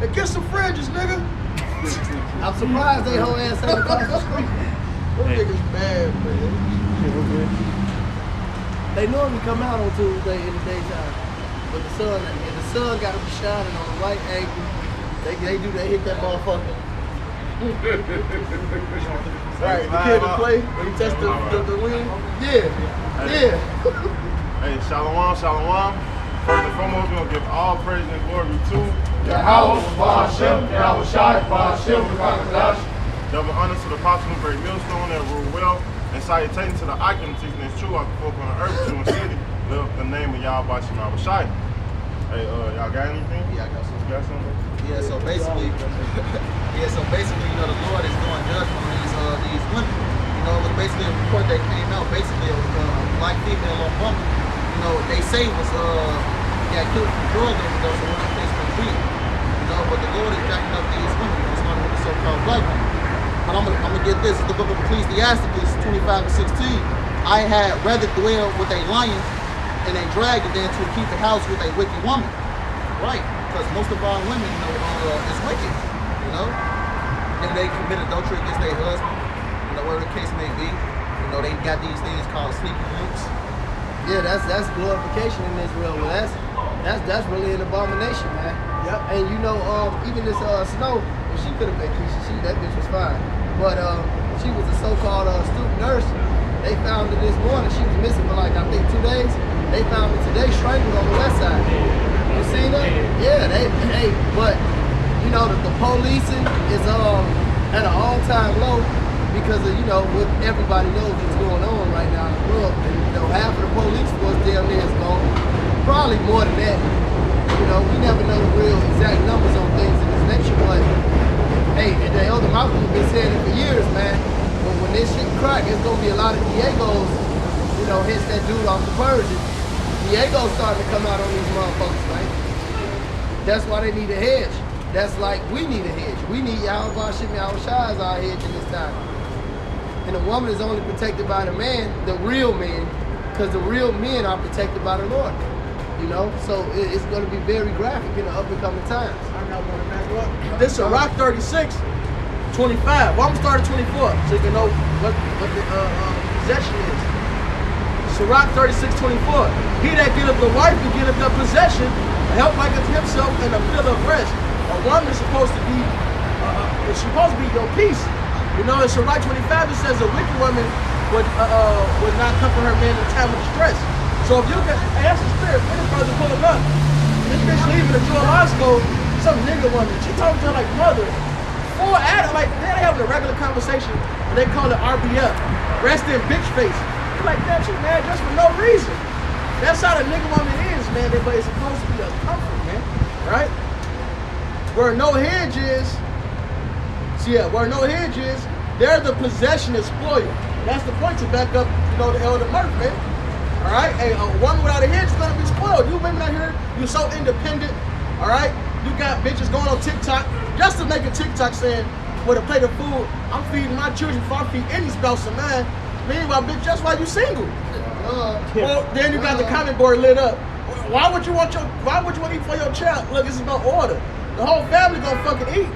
and get some fringes, nigga. I'm surprised they whole ass ain't across the street. Them niggas bad, man. They normally come out on Tuesday in the daytime, but the sun got to be shining on the right angle. They hit that motherfucker. Right, the kid to play when he test the wind. Yeah, yeah. Hey, shalom, shalom. First and foremost, we're going to give all praise and glory to Yahweh, Ba'ashem, Yahweh Shai, Ba'ashem, double honor to the apostle of great millstone that rule well, and salutating to the icon teaching is true, I can folk on the earth, Jew and city, live the name of Yahweh Ba'ashem, Yahweh Shai. Hey, y'all got anything? Yeah, I got something. You got something? Yeah, so basically, you know, the Lord is doing judgment on these women. You know, it was basically a report that came out. Basically, a black female or woman, you know, they say was got killed from drug overdose on one place for weed. You know, but the Lord is backing up these women. You know, starting with the so-called black women. But I'm gonna get this. It's the book of Ecclesiastes 25 and 16. I had rather dwell with a lion and a dragon than to keep the house with a wicked woman. Right. Because most of our women, you know, is wicked, you know, and they commit adultery against their husband, you know, whatever the case may be. You know, they got these things called sleeping links. Yeah, that's glorification in Israel. Well, that's really an abomination, man. Yep. And you know, even this Snow, she could have been Keisha. That bitch was fine, but she was a so-called student nurse. They found her this morning. She was missing for like I think 2 days. They found her today strangled on the west side. You seen that? Yeah, but you know the policing is at an all-time low because of, you know, what everybody knows what's going on right now in the world. And you know, half of the police force damn near is gone. Probably more than that. You know, we never know the real exact numbers on things in this nature, but hey, the elder Malcolm has been saying it for years, man. But when this shit crack, it's gonna be a lot of Diegos, you know, hits that dude off the Persian. Diego's starting to come out on these motherfuckers, man. That's why they need a hedge. That's like we need a hedge. We need Yahweh Ba'ashem, Yahweh Shai as our hedge in this time. And the woman is only protected by the man, the real men, because the real men are protected by the Lord. You know, so it's going to be very graphic in the up and coming times. I got one to back up. This is Rock 36, 25. Well, I'm starting 24, so you can know what the possession is. Sirach 36:24. He that getteth the wife and getteth the possession, help maketh himself in the middle of rest. A woman is supposed to be your peace. You know, in Sirach 25 it says a wicked woman would not comfort her man in time of distress. So if you can ask the spirit, when this brother pulling up, this bitch leaving the Joel High School, some nigga woman, she talking to her like mother. Full adult, like they're having a regular conversation, and they call it RBF, rest in bitch face. Like that, you mad just for no reason. That's how the nigga woman is, man. But it's supposed to be a comfort, man. Right? Where no hedge is, where no hedge is, there the possession is spoiled. That's the point to back up, you know, the elder Murph, man. All right? Hey, a woman without a hedge is gonna be spoiled. You women out here, you're so independent. All right? You got bitches going on TikTok just to make a TikTok saying, with a plate of food, I'm feeding my children before I feed any spouse of mine. Meanwhile, bitch, that's why you single. Well, then you got the comment board lit up. Why would you want to eat for your child? Look, it's about order. The whole family gonna fucking eat,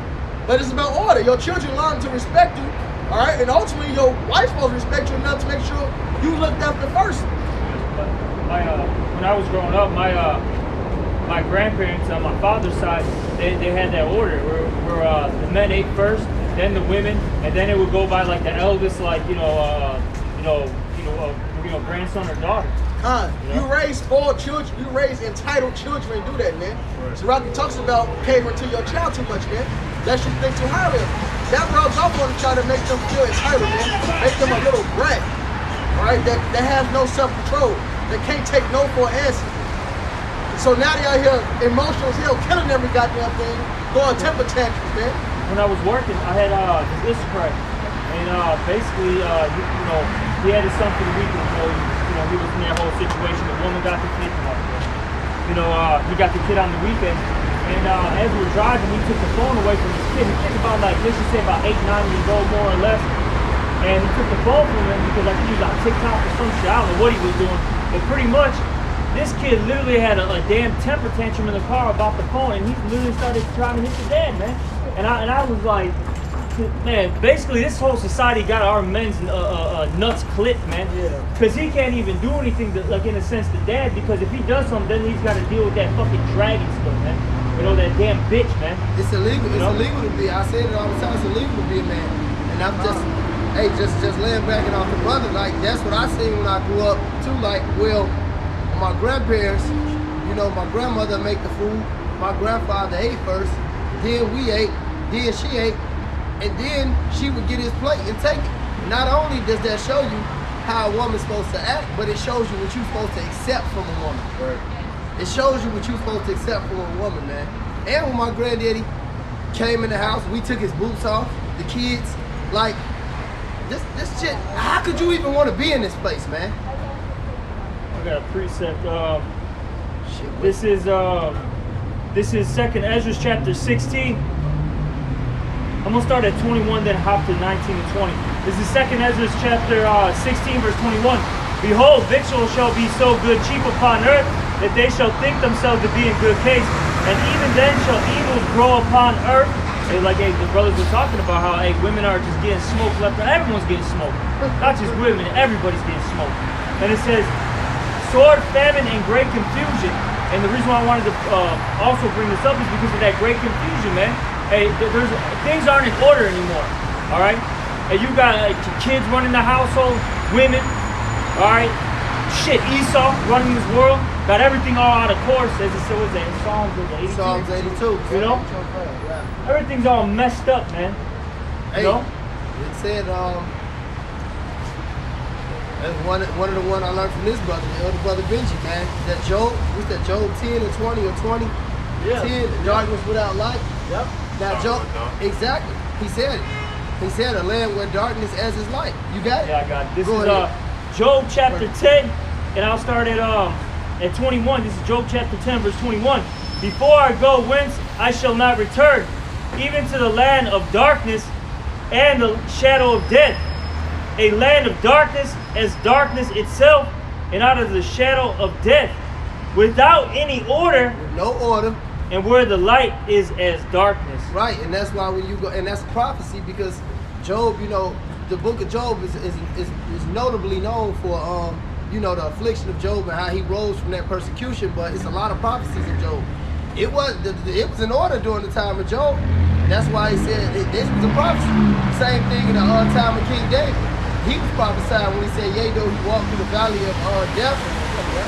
but it's about order. Your children learn to respect you, all right, and ultimately your wife's supposed to respect you enough to make sure you looked after first. When I was growing up, my grandparents on my father's side, they had that order where the men ate first, then the women, and then it would go by like the eldest, like grandson or daughter. You raise spoiled children, you raise entitled children and do that, man. Right. So Rocky talks about catering to your child too much, man. That should think too highly of them. That rubs off on to try to make them feel entitled, man. Make them a little brat, right? That has no self-control. They can't take no for an answer. So now they out here emotional as hell, killing every goddamn thing, throwing temper tantrums, man. When I was working, I had this Instacart, and basically, he had his son for the weekend. He was in that whole situation. The woman got the kid. He got the kid on the weekend, and as we were driving, he took the phone away from his kid. The kid's about let's just say about 8, 9 years old, more or less. And he took the phone from him because I think he was on TikTok or some shit. I don't know what he was doing, but pretty much this kid literally had a damn temper tantrum in the car about the phone, and he literally started trying to hit the dad, man. And I was like, man, basically this whole society got our men's nuts clipped, man. Because he can't even do anything, like in a sense, to dad, because if he does something, then he's got to deal with that fucking dragon stuff, man. You know, that damn bitch, man. It's illegal. You It's know? illegal to be. I say it all the time. It's illegal to be a man. And I'm just, hey, just laying back and off the brother. Like that's what I seen when I grew up too. Like, well, my grandparents, you know, my grandmother make the food. My grandfather ate first. Then we ate. Then she ate. And then she would get his plate and take it. Not only does that show you how a woman's supposed to act, but it shows you what you're supposed to accept from a woman. It shows you what you're supposed to accept from a woman, man. And when my granddaddy came in the house, we took his boots off, the kids, like, this shit, how could you even want to be in this place, man? I got a precept. Shit, This is 2nd Ezra chapter 16. I'm gonna start at 21, then hop to 19 and 20. This is 2nd Ezra chapter 16, verse 21. Behold, victuals shall be so good cheap upon earth that they shall think themselves to be in good case, and even then shall evils grow upon earth. And like the brothers were talking about how women are just getting smoked left and right. Everyone's getting smoked, not just women. Everybody's getting smoked. And it says, sword, famine, and great confusion. And the reason why I wanted to also bring this up is because of that great confusion, man. Hey, there's things aren't in order anymore. All right, and you got kids running the household, women. All right, shit, Esau running this world, got everything all out of course. As it says in Psalms 82. Psalms 82. You know, everything's all messed up, man. Hey, You know? it said, that's one of the one I learned from this brother, the other brother Benji, man. That Job, what's that, Job 10 or 20 or 20? Yeah. 10, darkness without light. Yep. Now, Job, Darkness. exactly. He said it. He said a land where darkness as his light. You got it? Yeah, I got it. This Go is ahead. Job chapter 10, and I'll start at 21. This is Job chapter 10, verse 21. Before I go whence I shall not return, even to the land of darkness and the shadow of death. A land of darkness as darkness itself, and out of the shadow of death, without any order, With no order. and where the light is as darkness. Right, and that's why when you go, and that's prophecy because Job, you know, the book of Job is notably known for, you know, the affliction of Job and how he rose from that persecution. But it's a lot of prophecies of Job. It was in order during the time of Job. That's why he said this was a prophecy. Same thing in the time of King David. He was prophesying when he said, "Yea, though he walked through the valley of death,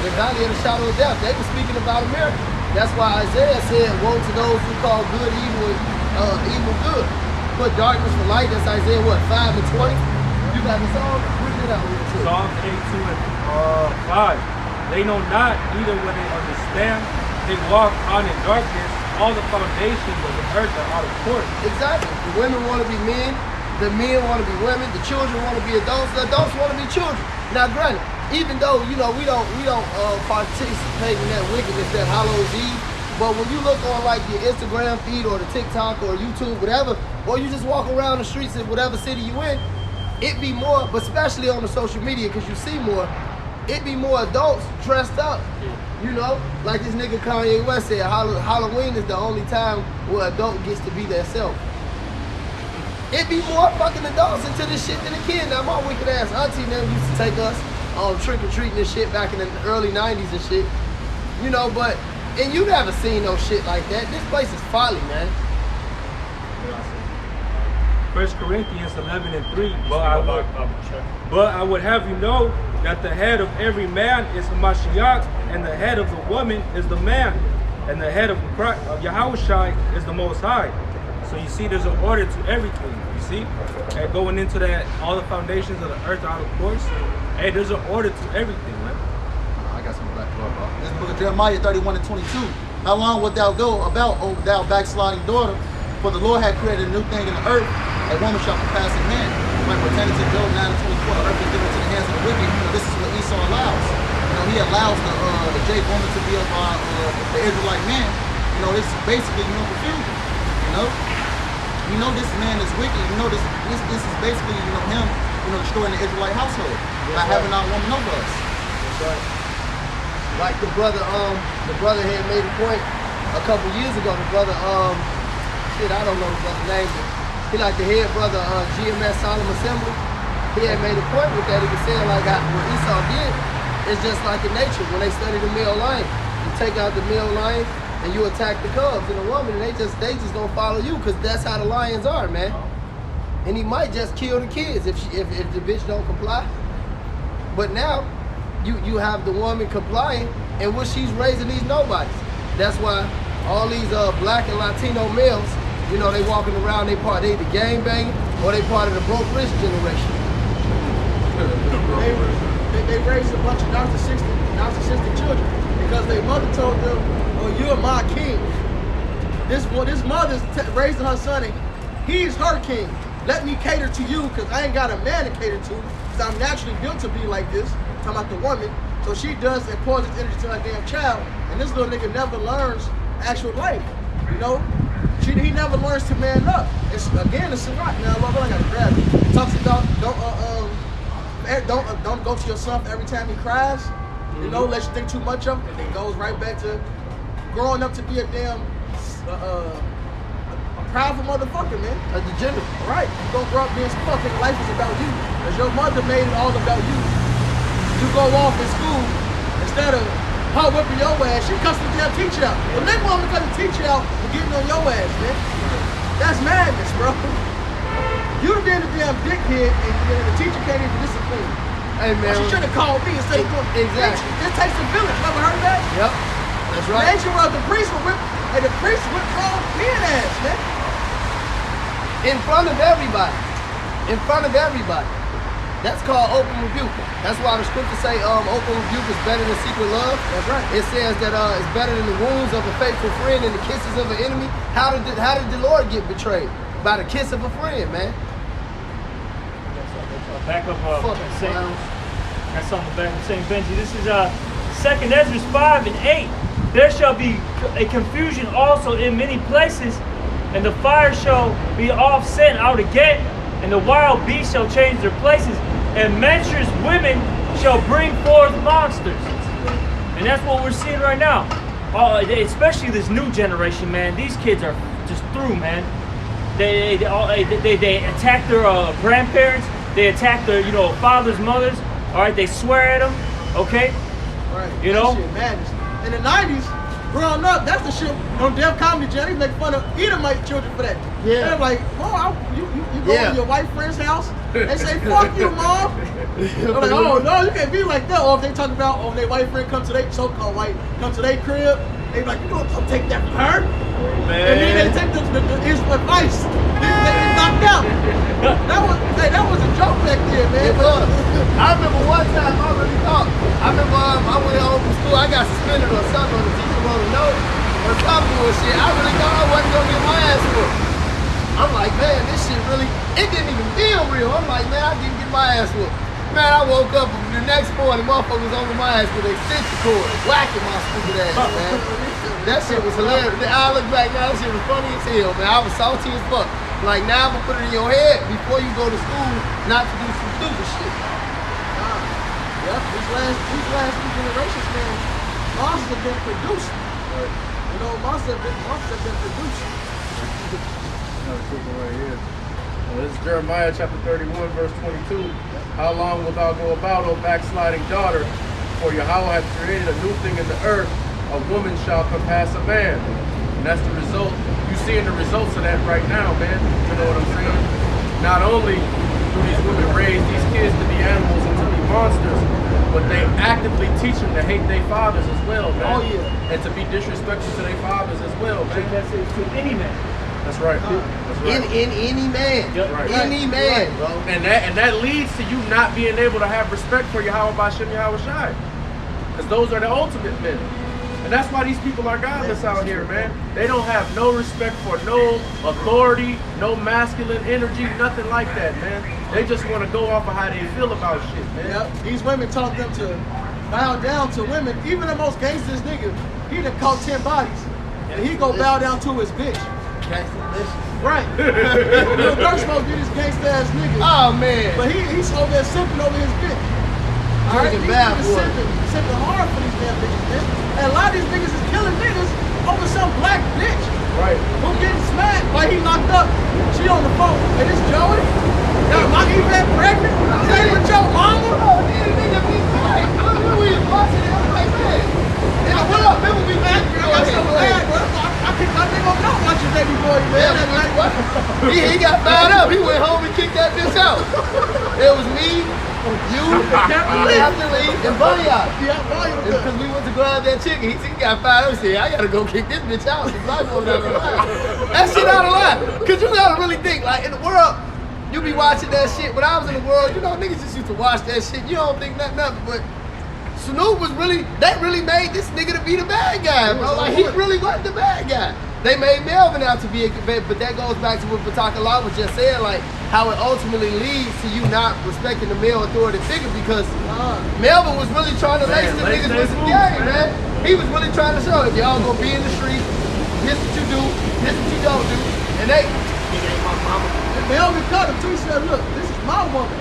the valley of the shadow of death." They were speaking about America. That's why Isaiah said, "Woe to those who call good evil and evil good. Put darkness for light." That's Isaiah what, 5 and 20? You got the song? Read it out real quick. Psalms 82 and 5. They know not, neither will they understand. They walk on in darkness. All the foundations of the earth are out of court. Exactly. The women want to be men. The men want to be women. The children want to be adults. The adults want to be children. Now, granted, even though you know we don't participate in that wickedness that Hallows Eve, but when you look on like your Instagram feed or the TikTok or YouTube, whatever, or you just walk around the streets in whatever city you in, it be more, but especially on the social media because you see more, it be more adults dressed up. You know, like this nigga Kanye West said, Halloween is the only time where adult gets to be their self. It be more fucking adults into this shit than a kid. Now my wicked ass auntie them used to take us trick or treating and shit back in the early 90s and shit. You know, but and you never seen no shit like that. This place is folly, man. 1 Corinthians 11 and 3. But I would have you know that the head of every man is Hamashiach, and the head of the woman is the man, and the head of Yahushai is the Most High. So you see, there's an order to everything. You see, and going into that, all the foundations of the earth are out of course. Hey, there's an order to everything, man. I got some black blood, bro. This book of Jeremiah 31 and 22. How long wilt thou go about, O thou backsliding daughter? For the Lord had created a new thing in the earth. A woman shall compass a man. When pertaining to Job 9 and 24, the earth is given to the hands of the wicked. You know, this is what Esau allows. You know, he allows the Jade woman to be of the Israelite man. You know, this is basically, you know, confusion. You know? You know this man is wicked. You know this is basically, you know, him, you know, destroying the Israelite household by having our woman over us. That's right. Like the brother had made a point a couple years ago. The brother, I don't know the brother's name, but he like the head brother, GMS Solemn Assembly. He had made a point with that. He was saying like what Esau did is just like in nature. When they study the male lion, you take out the male lion and you attack the cubs and the woman, and they just don't follow you because that's how the lions are, man. And he might just kill the kids if the bitch don't comply. But now you have the woman complying, and what she's raising these nobodies. That's why all these black and Latino males, you know, they walking around, they either gang banging or they part of the broke rich generation. They raised a bunch of narcissistic children because their mother told them, "Oh, you're my king." This mother's raising her son, and he's her king. Let me cater to you because I ain't got a man to cater to because I'm naturally built to be like this. Talking about the woman. So she does and pours its energy to her damn child, and this little nigga never learns actual life. You know, he never learns to man up. It's a rock. Now, I gotta grab it. It talks about don't go to your son every time he cries. You know, let you think too much of him, and it goes right back to growing up to be a damn a proudful motherfucker, man. A degenerate. Right. You don't grow up being fucking life is about you. Because your mother made it all about you. You go off in school, instead of her whipping your ass, she cussed the damn teacher out. The nigga woman cut the teacher out for getting on your ass, man. That's madness, bro. You done been a damn dickhead and the teacher can't even discipline you. Hey, man. She should have called me instead of going. Exactly. It takes a village. Never heard that? Yep. That's right. The ancient world, the priest would whip, and the priest would call men ass, man. In front of everybody. In front of everybody. That's called open rebuke. That's why the scriptures say open rebuke is better than secret love. That's right. It says that it's better than the wounds of a faithful friend and the kisses of an enemy. How did the Lord get betrayed? By the kiss of a friend, man. Back up, Fucking Saint. clowns. That's on the back of St. Benji. This is 2nd Ezra 5 and 8. There shall be a confusion also in many places, and the fire shall be off sent out again, and the wild beasts shall change their places, and menstruous women shall bring forth monsters. And that's what we're seeing right now. Especially this new generation, man. These kids are just through, man. They attack their grandparents. They attack their, fathers, mothers. All right, they swear at them. Okay, Right. You That know? shit madness. In the 90s, growing up, that's the shit on Def Comedy Jam. They make fun of Edomite children for that. Yeah. They're like, oh, you go Yeah. to your white friend's house, they say, fuck you, mom. They're like, oh, no, you can't be like that. Or if they talk about, their white friend come to their so-called white, come to their crib, they be like, you don't take that from her. And then they take the his advice. They knocked out. That was a joke back then, man. It was. I remember one time I really thought. I remember I went home from school. I got suspended or something, or the teacher wrote a note or something bullshit. I really thought I wasn't gonna get my ass whooped. I'm like, man, this shit really, it didn't even feel real. I'm like, man, I didn't get my ass whooped. Man, I woke up the next morning, motherfuckers on my ass with a extension cord, whacking my stupid ass, man. That shit was hilarious. I look back now, that shit was funny as hell, man. I was salty as fuck. Like, now I'm gonna put it in your head before you go to school not to do some stupid shit. Yep, these last two generations, man, monsters have been produced. Monsters have been produced. Another quick one right here. This is Jeremiah chapter 31, verse 22. How long wilt thou go about, O backsliding daughter? For Yahweh hath created a new thing in the earth. A woman shall compass a man. And that's the result. You're seeing the results of that right now, man. You know what I'm saying? Not only do these women raise these kids to be animals and to be monsters, but they actively teach them to hate their fathers as well, man. Oh, yeah. And to be disrespectful to their fathers as well, man. That's it to any man. That's right. That's right. In any man. Yep. Right. Any man, Right. bro. And that leads to you not being able to have respect for Yahweh Bashem Yahweh Shai. Because those are the ultimate men. And that's why these people are godless out here, man. They don't have no respect for no authority, no masculine energy, nothing like that, man. They just want to go off of how they feel about shit, man. Yep. These women taught them to bow down to women. Even the most gangsters nigga, he done caught 10 bodies. And he go bow down to his bitch. Right. Lil Durk supposed to be this gangsta ass nigga. Oh man. But he's over there simping over his bitch. Alright, drinking these bad niggas boy. sipping hard for these damn bitches, man. And a lot of these niggas is killing niggas over some black bitch Right. who getting smacked while he locked up. She on the phone. Hey, this Joey? Got my Yvette pregnant? Stay with your mama? Oh, these niggas be like, I remember we was watching it. I'm like, man. And what up? Remember we back? I got so mad, bro. I think my nigga not watching Baby Boy, man. That night. He got fired up. He went home and kicked that bitch out. It was me, you, Captain Lee, and Bunny-Out. Yeah, Mario. Because we went to grab that chicken. He got fired up and said, I gotta go kick this bitch out. The black woman out of line. That shit out of line. Because you gotta really think, like, in the world, you be watching that shit. When I was in the world, you know, niggas just used to watch that shit. You don't think nothing of it, but Snoop was really, that really made this nigga to be the bad guy, bro. Like, he really was the bad guy. They made Melvin out to be a bad, but that goes back to what Batakala was just saying, like, how it ultimately leads to you not respecting the male authority figure, because Melvin was really trying to lace the niggas with some game, man. He was really trying to show, if y'all gonna be in the street, this what you do, this what you don't do, and they, nigga ain't my mama. And Melvin cut him too. He said, look, this is my woman.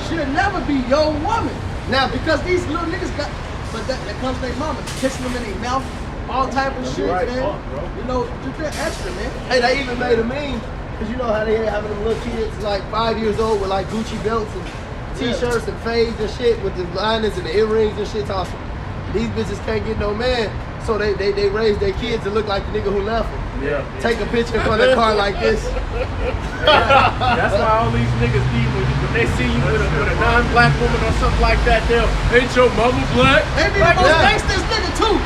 She'll never be your woman. Now, Because these little niggas got, but that comes their mama, kissing them in their mouth, all type of shit, right, man. fuck, bro. You know, just that extra, man. hey, they even made a meme, because you know how they having them little kids like 5 years old with like Gucci belts and t-shirts and fades and shit with the liners and the earrings and shit tossing. These bitches can't get no man, so they raise their kids to look like the nigga who left them. Yeah. Take a picture in front of the car like this. That's why all these niggas be when they see you with a non-black woman or something like that, they'll, ain't your mama black? They be the most gangsters nigga too.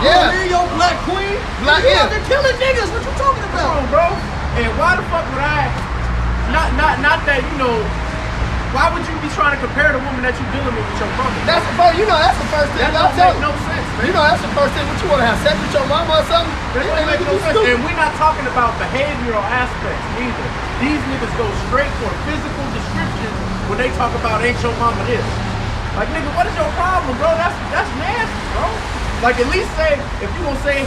Yeah. Oh, man, your black queen. Black, you yeah. out there killing niggas. What you talking Come about? on, bro. And why the fuck would I, not that, you know, why would you be trying to compare the woman that you dealing with your mama? That's the first, you know, that's the first thing That I'm don't telling make no you. sense, man. You know, that's the first thing. What you want to have sex with your mama or something? That don't make no sense. And we're not talking about behavioral aspects either. These niggas go straight for physical descriptions when they talk about ain't your mama this. Like, nigga, what is your problem, bro? That's nasty, bro. Like, at least say, if you gonna say,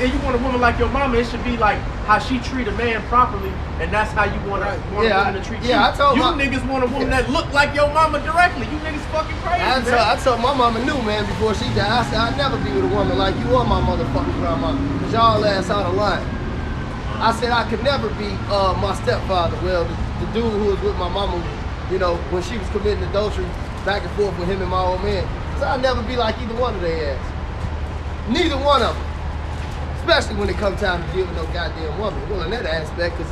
and you want a woman like your mama, it should be like how she treat a man properly, and that's how you want a woman to treat you. I told you my, niggas want a woman that look like your mama directly. You niggas fucking crazy, man. I told my mama knew, man, before she died. I said, I'd never be with a woman like you or my motherfucking grandma, because y'all ass out of line. I said I could never be my stepfather. Well, the dude who was with my mama, you know, when she was committing adultery back and forth with him and my old man. So I'd never be like either one of their ass. Neither one of them. Especially when it comes time to deal with no goddamn woman. Well, in that aspect, because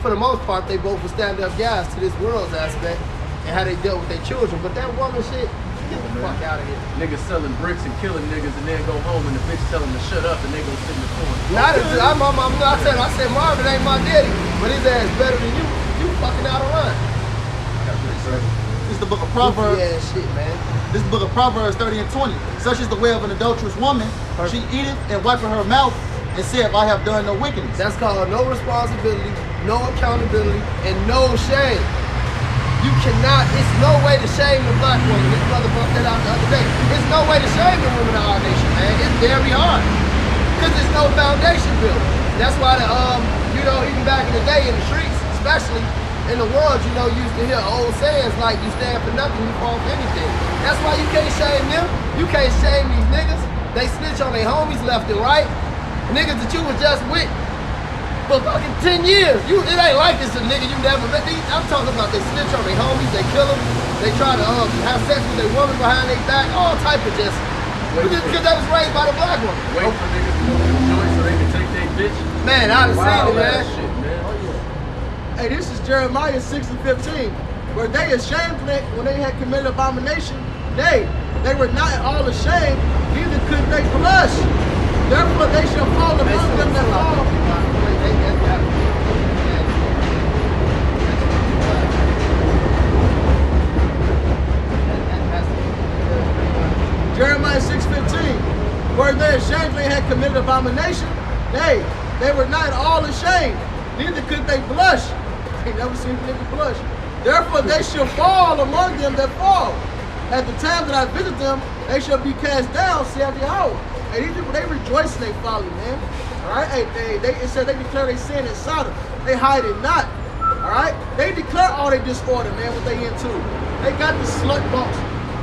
for the most part, they both were stand-up guys to this world's aspect and how they dealt with their children. But that woman shit, get the fuck out of here. Niggas selling bricks and killing niggas and then go home and the bitch tell them to shut up and they go sit in the corner. I said Marvin ain't my daddy, but his ass better than you. You fucking out of line. This is the book of Proverbs. Yeah, shit, man. This is the book of Proverbs 30 and 20. Such is the way of an adulterous woman. She eateth and wipeth her mouth and saith, I have done no wickedness. That's called no responsibility, no accountability, and no shame. You cannot, it's no way to shame the black woman. This brother brought that out the other day. It's no way to shame the women of our nation, man. It's very hard. Because there's no foundation built. That's why the you know, even back in the day in the streets, especially in the world, you know, you used to hear old sayings like you stand for nothing, you fall for anything. That's why you can't shame them. You can't shame these niggas. They snitch on their homies left and right. Niggas that you was just with for fucking 10 years. It ain't like this a nigga you never met. I'm talking about they snitch on their homies, they kill them, they try to have sex with their woman behind their back, all type of just, because they was raised by the black woman. Wait for niggas to move the joint so they can take their bitch. Man, I done seen it, man. Shit, man. Hey, this is Jeremiah 6 and 15. Were they ashamed when they had committed abomination? They were not all ashamed, neither could they blush. Therefore they shall fall among them that fall. Jeremiah 6:15. Were they ashamed when they had committed abomination? They were not all ashamed, neither could they blush. They never seen a nigga blush. Therefore they shall fall among them that fall. At the time that I visit them, they shall be cast down, saith Yahweh. Hey, these people, they rejoice in their folly, man. Alright? Hey, it said they declare their sin in Sodom. They hide it not. Alright? They declare all their disorder, man, what they into. They got the slut box.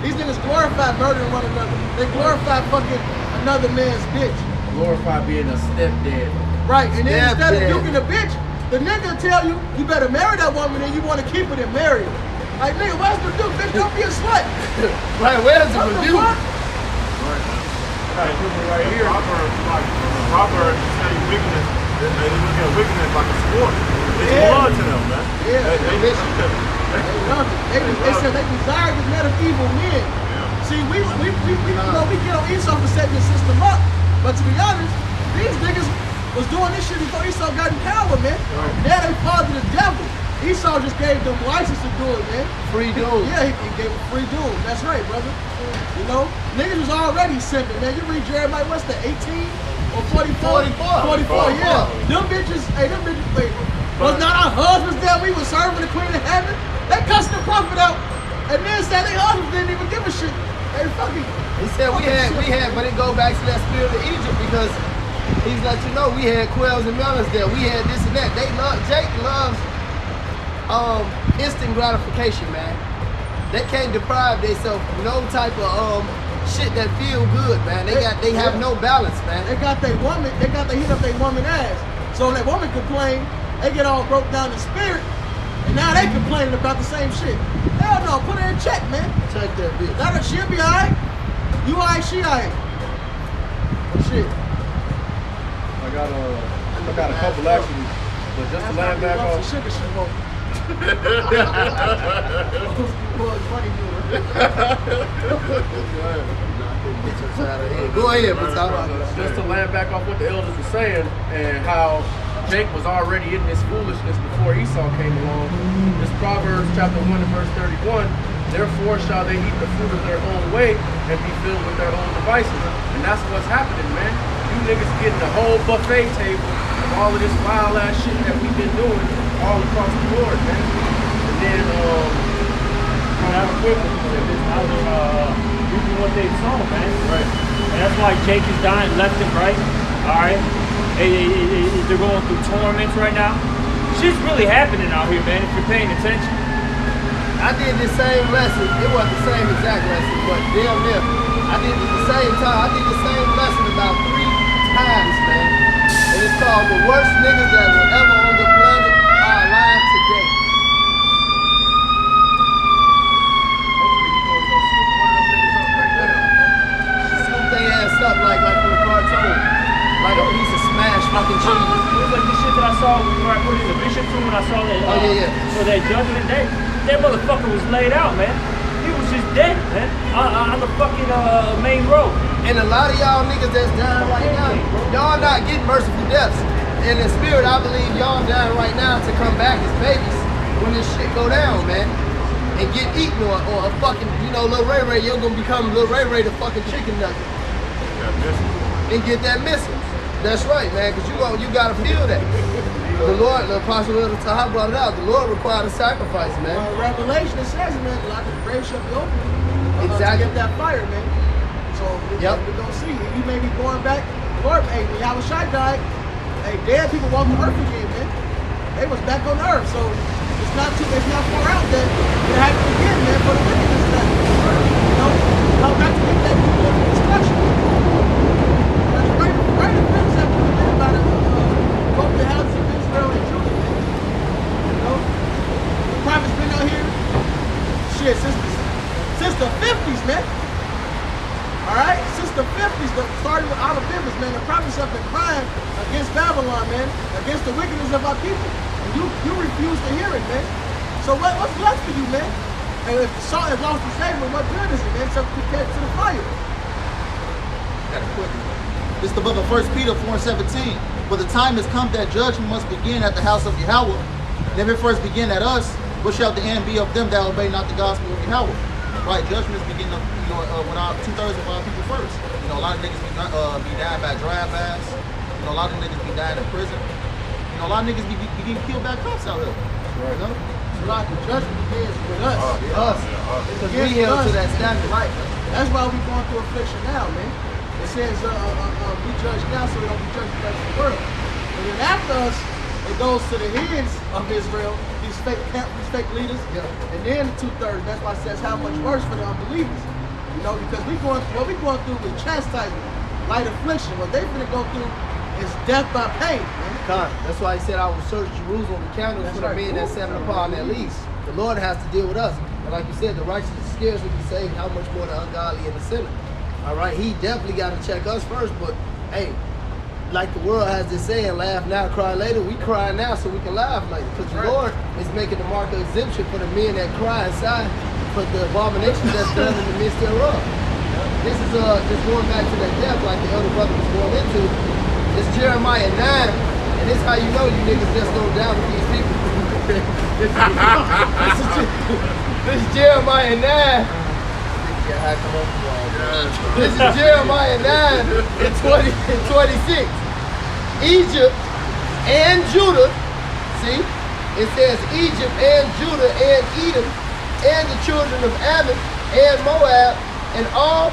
These niggas glorify murdering one another. They glorify fucking another man's bitch. Glorify being a stepdad. Right, and then instead of Stepdad. duking a bitch, the nigga tell you, you better marry that woman and you want to keep it and marry her. Like, nigga, what's the duke? Bitch, don't be a slut. Right, where's the What the review? fuck? Right here. Proverbs say wickedness. They look at wickedness like a sport. It's Yeah. blood to them, man. Yeah, They they love it. They said they desire the net of evil men. See, we get on Esau for setting the system up. But to be honest, these niggas was doing this shit before Esau got in power, man. Now they father the devil. Esau just gave them license to do it, man. Free dude. Yeah, he gave them free dude. That's right, brother. You know, niggas was already simping, man. You read Jeremiah, what's that, 18 or 44? 44, yeah. Them bitches, wait, was not our husbands there? We were serving the queen of heaven? They cussed the prophet out, and then said their husbands didn't even give a shit. They fucking. He said we had, but it go back to that spirit of Egypt because he's let you know we had quails and melons there. We had this and that. Jake loves instant gratification, man. They can't deprive themselves of no type of shit that feel good, man. They have no balance, man. They got their woman, they hit up their woman ass. So when that woman complain, they get all broke down in spirit, and now they complaining about the same shit. Hell no, put her in check, man. Check that bitch. She'll be alright. You alright, she alright. Shit. I got a couple actually, but just to land back Lots of off. sugar she won't. Funny Go ahead, Batal. Just to land back off what the elders were saying and how Jake was already in this foolishness before Esau came along. This Proverbs chapter 1 and verse 31. Therefore shall they eat the fruit of their own way and be filled with their own devices. And that's what's happening, man. You niggas getting the whole buffet table of all of this wild ass shit that we've been doing all across the board, man. And then Out of reaping what they sow, man. right. And that's why Jake is dying left and right. All right, they're going through torments right now. Shit's really happening out here, man. If you're paying attention. I did the same lesson. It wasn't the same exact lesson, but damn near. I did it at the same time. I did the same lesson about 3 times, man. And it's called The Worst Niggas That Were Ever on the Planet Are Alive Today. Scoop their ass up like from the cartoon. Like a piece of smashed fucking cheese. It was like the shit that I saw when I put in the bishop room when I saw that. Oh, yeah. For that judgment day, that motherfucker was laid out, man. He was just dead, man. On the fucking main road. And a lot of y'all niggas that's dying right now, y'all not getting merciful deaths. In the spirit, I believe y'all dying right now to come back as babies when this shit go down, man. And get eaten or a fucking, Lil Ray Ray, you're gonna become Lil Ray Ray the fucking chicken nugget. And get that missile. That's right, man, because you gotta feel that. The Lord, the Apostle of the Taha brought it out, the Lord required a sacrifice, man. Revelation, it says, man, a lot of the grave shall be open. Exactly. To get that fire, man. So Yep. we're gonna see. You may be going back. Lord, hey, when Yahushua died, hey, dead people walk the earth again, man. They was back on the earth, so it's not far out that it happened again, man, for the wickedness that come back to get that people from destruction. That's right in things that we did about it. Broke the houses of Israel and Judah, man. The prophet's been out here, shit, since the 50s, man. All right, since the 50s, starting with Olive Bibbers, man, the prophets have been crying against Babylon, man, against the wickedness of our people. And you refuse to hear it, man. So what's left for you, man? And if salt has lost its savor, what good is it, man? Except to get to the fire. Gotta quit. This is the book of 1 Peter 4:17. For the time has come that judgment must begin at the house of Yahweh. And if it first begin at us, what shall the end be of them that obey not the gospel of Yahweh? Right, judgment is beginning with our 2/3 of our people first. A lot of niggas be dying by drive-bys. A lot of niggas be dying in prison. A lot of niggas be getting killed by cops out here. Right. So like the judgment begins with us. Us. Because we held to that standard. Right. That's why we going through affliction now, man. It says we judge now so we don't be judged by the world. And then after us, it goes to the heads of Israel, these fake leaders. Yeah. And then the 2/3. That's why it says how much worse for the unbelievers. know, because what we going through with chastisement, light affliction. What they finna go through is death by pain. Man. That's why he said, I will search Jerusalem with candles for the men that sat upon their least. The Lord has to deal with us. And like you said, the righteous is scarcely be saved. How much more the ungodly and the sinner? All right, he definitely got to check us first. But hey, like the world has this saying, laugh now, cry later. We cry now so we can laugh later. Because the Lord is making the mark of exemption for the men that cry inside for the abomination that's done in the midst thereof. This is just going back to that death like the other brother was going into. It's Jeremiah 9, and this how you know you niggas just go down with these people. this is Jeremiah 9. This is Jeremiah 9 and 26. Egypt and Judah, see, it says Egypt and Judah and Edom and the children of Ammon and Moab and all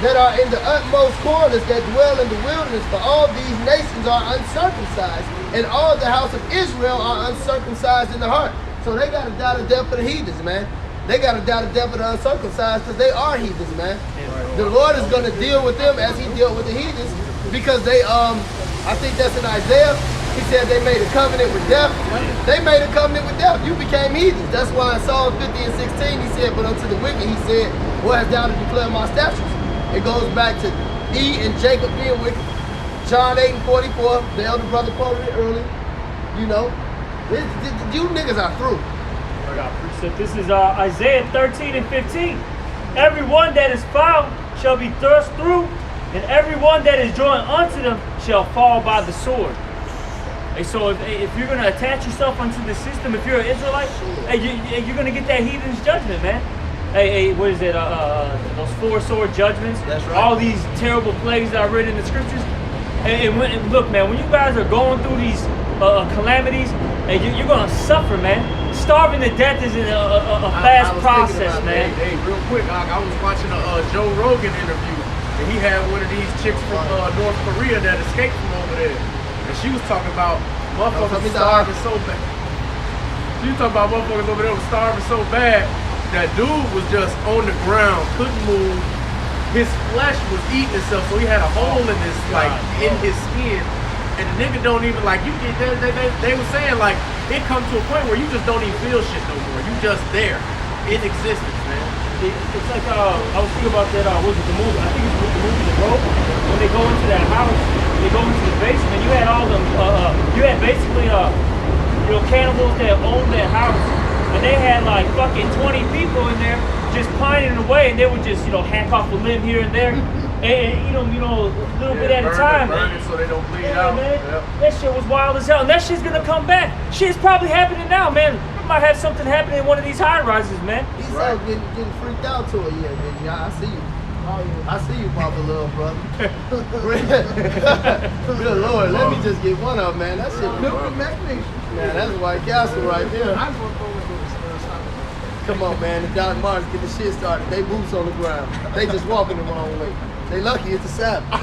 that are in the utmost corners that dwell in the wilderness, for all these nations are uncircumcised, and all the house of Israel are uncircumcised in the heart. So they got to die the death for the heathens, man. They got to die the death for the uncircumcised because they are heathens, man. The Lord is going to deal with them as he dealt with the heathens because they, I think that's in Isaiah. He said they made a covenant with death. They made a covenant with death. You became heathens. That's why in Psalm 50 and 16 he said, but unto the wicked he said, what hast thou to declare my statutes? It goes back to E and Jacob being wicked. John 8 and 44, the elder brother quoted it earlier. You know, you niggas are through. I got precept. This is Isaiah 13 and 15. Everyone that is found shall be thrust through, and everyone that is joined unto them shall fall by the sword. Hey, so if you're going to attach yourself unto the system, if you're an Israelite, hey, you're going to get that heathen's judgment, man. Hey, what is it? Those 4 sword judgments. That's right. All these terrible plagues that are written in the scriptures. And look, man, when you guys are going through these calamities, hey, you're going to suffer, man. Starving to death is a fast process, man. Hey, real quick, I was watching a Joe Rogan interview, and he had one of these chicks from North Korea that escaped from over there, and she was talking about motherfuckers starving so bad. She was talking about motherfuckers over there was starving so bad that dude was just on the ground, couldn't move. His flesh was eating itself, so he had a hole in his in his skin. And the nigga don't even they were saying like it comes to a point where you just don't even feel shit no more. You just there in existence, man. It's like I was thinking about that. What was it, the movie? I think it's the movie The Rope. When they go into that house, they go into the basement. You had all them. You had basically cannibals that owned that house. And they had like fucking 20 people in there just pining away, and they would just, hack off a limb here and there, and a little bit at a time. Burn it so they don't bleed out. Man, yep. that shit was wild as hell, and that shit's gonna come back. Shit's probably happening now, man. We might have something happening in one of these high rises, man. He's getting freaked out to it, baby. I see you. I see you, Papa, little brother. Real Lord, let me just get one of them, man. That shit milk and magnesium. Man, that's White Castle right there. Come on, man. The Doc Martens get the shit started. They boots on the ground. They just walking the wrong way. They lucky it's a Sabbath.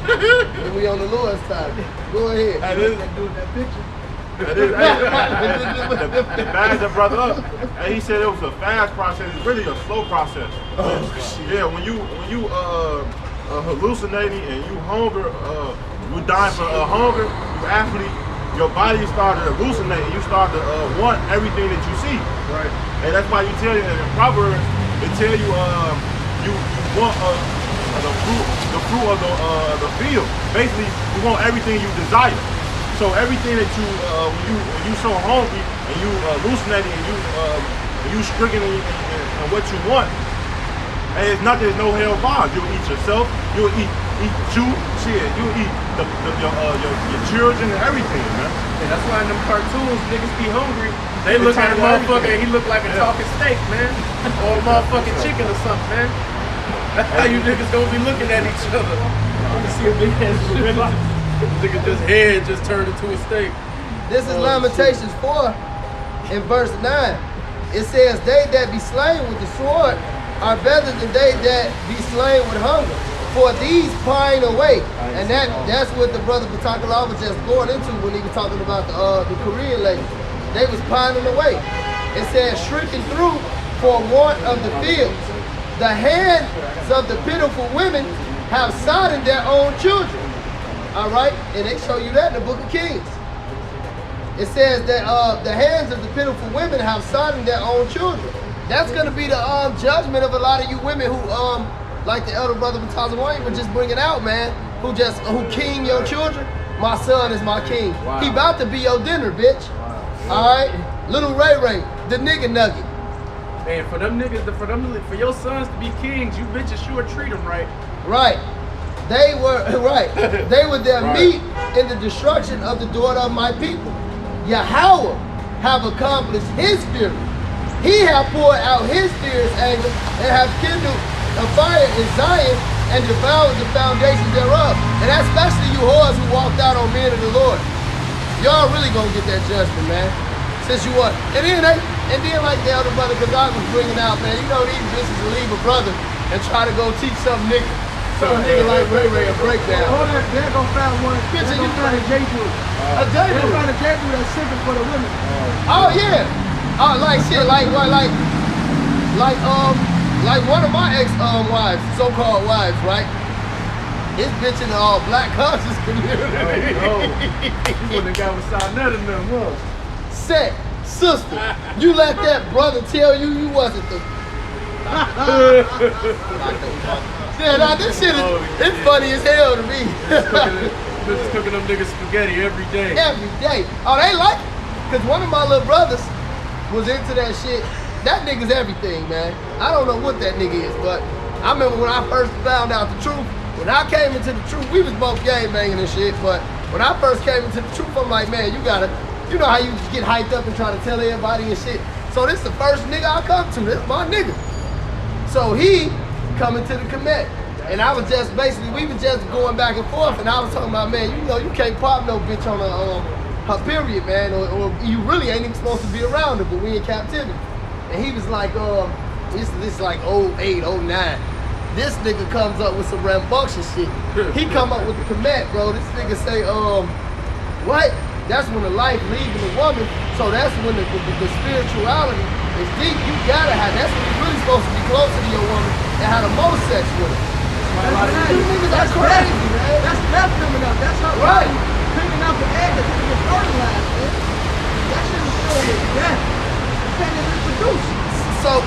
And we on the Lord's time. Go ahead. Doing that picture. The bags that brother up, and he said it was a fast process. It's really a slow process. Yeah, when you hallucinating and you hunger, you dying for hunger, you actually your body started hallucinating. You start to want everything that you see. Right. And that's why you tell you in Proverbs, they tell you you want the fruit of the field. Basically, you want everything you desire. So everything that when you so hungry and you hallucinating and you stricken in what you want, and it's not there's no hell bars. You'll eat yourself. You'll eat you. Shit. You'll eat your children and everything, man. And that's why in them cartoons, niggas be hungry. They look at a motherfucker and he look like a talking steak, man. Or a motherfucking chicken or something, man. That's how you niggas gonna be looking at each other. You see a big ass gorilla. Nigga, this head just turned into a steak. This is Lamentations 4 in verse 9. It says, they that be slain with the sword are better than they that be slain with hunger. For these pine away. And that's what the brother Batakala was just going into when he was talking about the Korean lady. They was pining away. It says, shrinking through for want of the fields. the hands of the pitiful women have sodden their own children. All right, and they show you that in the book of Kings. It says that the hands of the pitiful women have sodden their own children. That's gonna be the judgment of a lot of you women who like the elder brother Mataza Wayne was just bringing out, man, who king your children. My son is my king. Wow. He about to be your dinner, bitch. Wow. All right, little Ray Ray, the nigga nugget. And for them niggas, for your sons to be kings, you bitches sure treat them right. Right. They were right. They were their Right. meat in the destruction of the daughter of my people. Yahweh have accomplished his spirit. He have poured out his fierce anger and have kindled a fire in Zion and devoured the foundations thereof. And that's especially you whores who walked out on men of the Lord. Y'all really gonna get that judgment, man. Since you what? And then like the elder brother Kazak was bringing out, man, you know these bitches will leave a brother and try to go teach some nigga. Some nigga like Ray Ray a breakdown. Hold on, they're gonna find one. Bitch, They're you gonna find a J-Brew. A They're J-Brew. gonna find a J-Brew that's simping for the women. Oh yeah. Oh, like shit, like one of my wives, so-called wives, right? His bitch in the all black conscious community. Oh, you wouldn't have got beside none of them, huh? Say, sister, you let that brother tell you wasn't the. Yeah, nah, this shit it's funny as hell to me. Bitches cooking them niggas spaghetti every day. Every day. Oh, they like it. Because one of my little brothers was into that shit. That nigga's everything, man. I don't know what that nigga is, but I remember when I first found out the truth. When I came into the truth, we was both gang banging and shit, but when I first came into the truth, I'm like, man, you know how you get hyped up and try to tell everybody and shit. So this is the first nigga I come to. This is my nigga. So he coming to the commit. And I was just we was just going back and forth, and I was talking about, man, you know, you can't pop no bitch on her period, man, or you really ain't even supposed to be around her, but we in captivity. And he was like, this like 08, 09. This nigga comes up with some rambunctious shit. He come up with the command, bro. This nigga say, what? That's when the life leaving the woman. So that's when the spirituality is deep. You gotta have. That's when you're really supposed to be closer to your woman and have the most sex with her. That's crazy, man. That's death coming up. That's her Right. picking up the egg that didn't get fertilized, man. That shit is showing you death. You can't even reproduce. So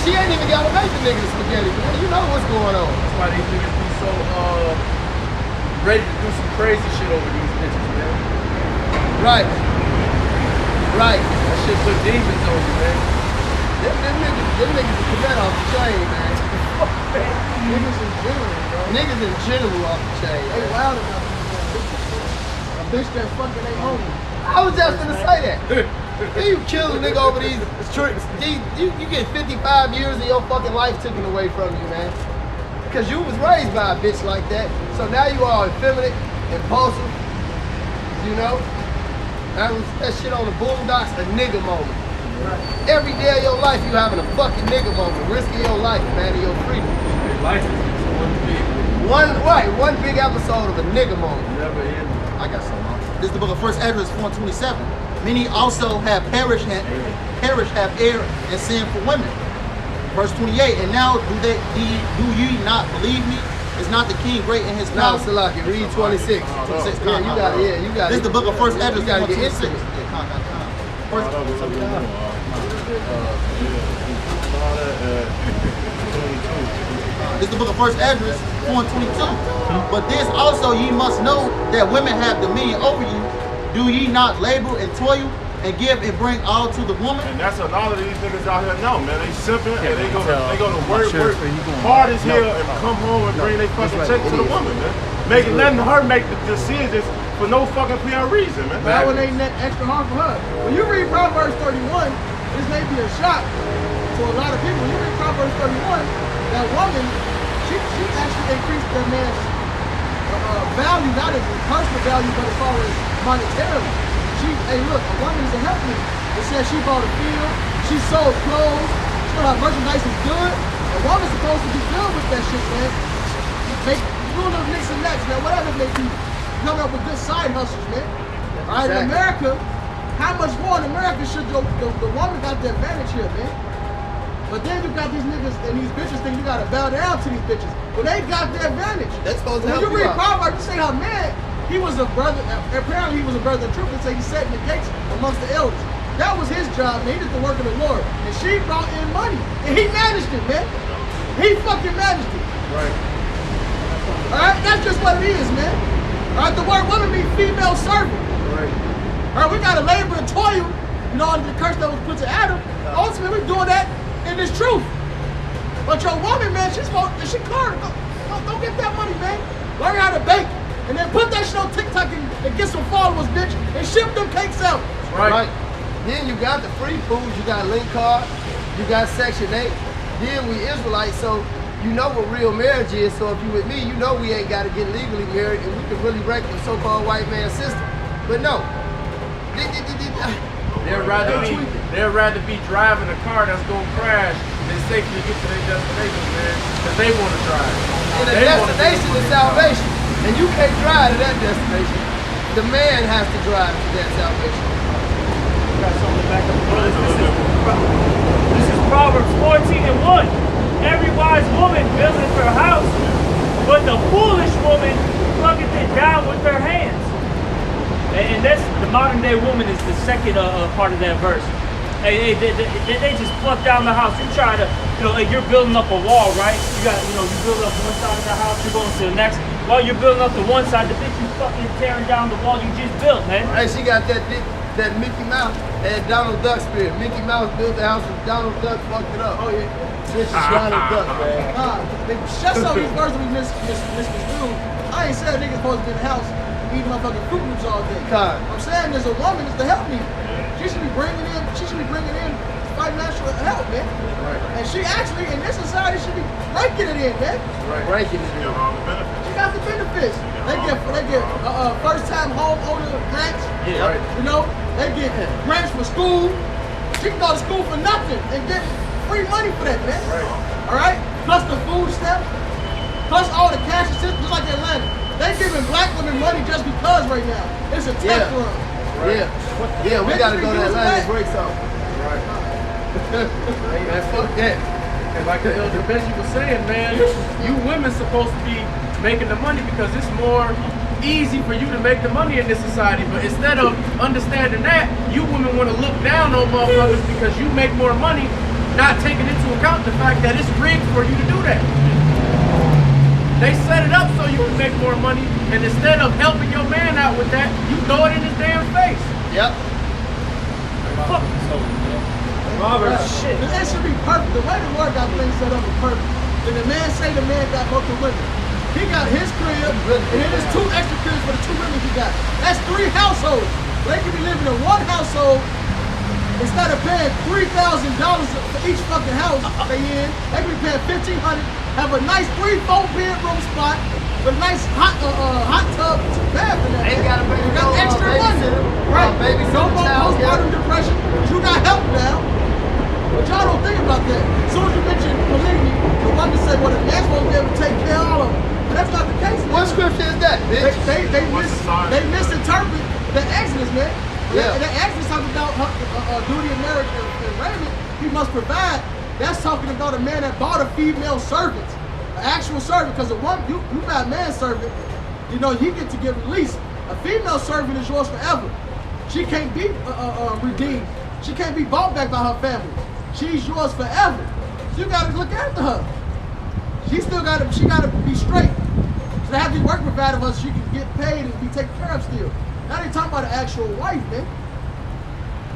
she ain't even gotta make the nigga the spaghetti, man. You know what's going on. That's why these niggas be so ready to do some crazy shit over these bitches, man. Right. Right. That shit put demons on you, man. Them niggas are commit off the chain, man. Niggas in general, bro. Niggas in general off the chain. They Man. wild enough. A bitch that's fucking they homie. I was just gonna say that. You kill a nigga over these tricks. You get 55 years of your fucking life taken away from you, man. Because you was raised by a bitch like that. So now you are effeminate, impulsive, you know? That shit on the boondocks, a nigga moment. Right. Every day of your life you having a fucking nigga moment. Risking your life, man, and your freedom. Life is one big. One big episode of a nigga moment. Never end. I got something. This is the book of 1 Esdras 4:27. Many also have perished have erred and sinned for women. Verse 28. And now do ye not believe me? Is not the king great in his Now, power? Salaki, read 26. 26. Yeah, you got it. Yeah, you got it. This is the book of 1 Esdras You gotta get into 4:26. This is the book of 1 Esdras 4:22. But this also ye must know that women have dominion over you. Do ye not labor and toil and give and bring all to the woman? And that's what all of these niggas out here know, man. They simping and they go to work hard as hell and come home and bring their fucking check to the woman, man. Letting her make the decisions for no fucking clear reason, man. Validating that extra hard for her. When you read Proverbs 31, this may be a shock to a lot of people. When you read Proverbs 31, that woman, she actually increased their man's value, not as personal value, but as far as monetarily. Hey look, a woman is a helpmeet. It says she bought a field, she sold clothes, she know how merchandise is good. A woman's supposed to be good with that shit, man. Doing those nicks and necks, man, whatever they do. Coming up with good side hustles, man. All right, in America, how much more in America should the woman got the advantage here, man? But then you got these niggas and these bitches think you gotta bow down to these bitches. Well, they got the advantage. That's supposed to When help you you read out. Proverbs, you say how man, he was a brother, apparently he was a brother of truth, and say he sat in the gates amongst the elders. That was his job, man. He did the work of the Lord. And she brought in money. And he managed it, man. He fucking managed it. Right. Alright? That's just what it is, man. Alright, the word woman means female servant. Right. Alright, we gotta labor and toil, you know, under the curse that was put to Adam. Ultimately, we're doing that in this truth. But your woman, man, she card. Go get that money, man. Learn how to bake. And then put that shit on TikTok and get some followers, bitch, and ship them cakes out. Right. Then you got the free foods, you got Link Card, you got Section 8. Then we Israelites, so you know what real marriage is. So if you with me, you know we ain't got to get legally married and we can really break the so-called white man system. But no. They'd rather be driving a car that's gonna crash than safely get to their destination, man. Because they want to drive. And the They wanna be destination the is one salvation. And you can't drive to that destination. The man has to drive to that salvation. Got something back up, brothers. This is Proverbs 14:1. Every wise woman buildeth her house, but the foolish woman plucketh it down with her hands. And that's the modern day woman is the second part of that verse. They just pluck down the house. You try to, you're building up a wall, right? You build up one side of the house, you're going to the next. While you're building up the one side, the bitch you fucking tearing down the wall you just built, man. Hey, she got that Mickey Mouse and Donald Duck spirit. Mickey Mouse built the house and Donald Duck fucked it up. Oh, yeah. Bitch is Donald Duck, man. Just so these words we misconstrued. I ain't saying niggas supposed to be in the house eating motherfucking Fruit Loops all day. God. I'm saying there's a woman is to help me. She should be bringing in financial help, man. Right. And she actually in this society should be breaking it in, man. Right. Breaking it. Get all the benefits. She got the benefits. They get first time homeowner grants. Yeah. Right. You know, they get grants for school. She can go to school for nothing and get free money for that, man. Right. All right? Plus the food stamp, plus all the cash assistance, just like Atlanta. They giving black women money just because right now. It's a tech run. Yeah. Yeah, we gotta go to Atlanta and break something. Right. Man, fuck that. And like the Elder Benji was saying, man, you women supposed to be making the money because it's more easy for you to make the money in this society. But instead of understanding that, you women want to look down on motherfuckers because you make more money, not taking into account the fact that it's rigged for you to do that. They set it up so you can make more money, and instead of helping your man out with that, you throw it in his damn face. Yep. Fuck this whole Proverbs shit. And that should be perfect. The way the Lord got things set up is perfect. Then the man say the man got both the women. He got his crib, and then there's 2 extra cribs for the 2 women he got. That's 3 households. They could be living in one household instead of paying $3,000 for each fucking house they in. They could be paying $1,500. Have a nice 3-4 bedroom spot with a nice hot tub, bath in that. Ain't gotta pay You got no, extra money. babysitter, Right. babysitter, No more child postpartum care. depression. You got help now. But y'all don't think about that. As soon as you mention polygamy, the woman say, well, the man's supposed to be able to take care of all of them. But that's not the case. What scripture is that, bitch? They misinterpret the Exodus, man. Yeah. The Exodus talking about duty of marriage and raiment. He must provide. That's talking about a man that bought a female servant, an actual servant. Because a woman, you buy a man servant, you know, he get to get released. A female servant is yours forever. She can't be redeemed. She can't be bought back by her family. She's yours forever. So you gotta look after her. She gotta be straight. So they have to work provided for her so she can get paid and be taken care of still. Now they talking about an actual wife, man.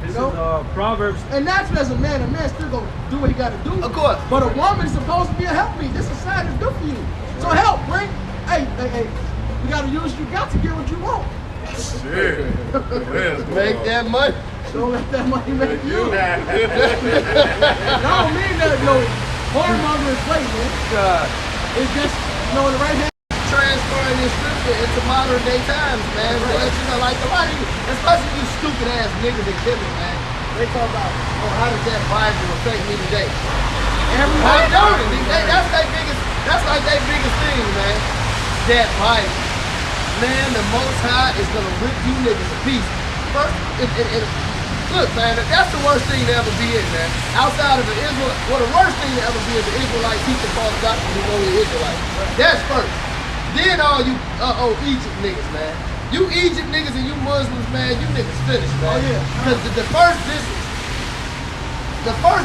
This You know? is Proverbs. And naturally as a man still gonna do what he gotta do. Of course. But a woman is supposed to be a helpmeet. This society is good for you. So help, bring, hey, you gotta use, you got to get what you want. Shit. Make that money. Don't let that money make you. Yeah. I don't mean that, whoremongering play, man. God. It's just, in the right hand. Transferring this scripture into modern day times, man. To let you know, like a lot of you, especially you stupid ass niggas and killers, man. They talk about, how does that Bible affect me today? How don't it? That's like their biggest thing, man. That Bible. Man, the Most High is gonna rip you niggas to pieces. First, Look, man, that's the worst thing to ever be in, man. Outside of the Israel, well, the worst thing to ever be is the Israelite teaching false doctrine who know the Israelites. That's first. Then all you Egypt niggas, man. You Egypt niggas and you Muslims, man, you niggas finished, man. Oh, yeah. Because the first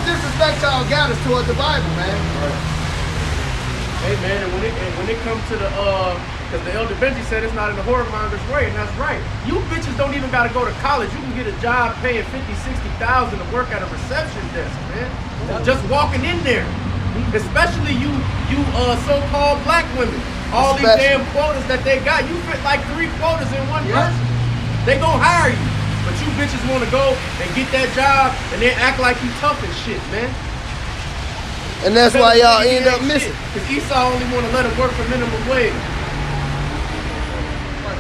disrespect y'all got is towards the Bible, man. Hey man, and when it comes to the because the Elder Benji said it's not in the whoremonger's way, and that's right. You bitches don't even gotta go to college. You can get a job paying $50,000-$60,000 to work at a reception desk, man. Just walking in there. Especially you so-called black women. All these damn quotas that they got, you fit like 3 quotas in one person. They gonna hire you. But you bitches wanna go and get that job and then act like you tough and shit, man. And that's why y'all end up missing. Because Esau only want to let him work for minimum wage.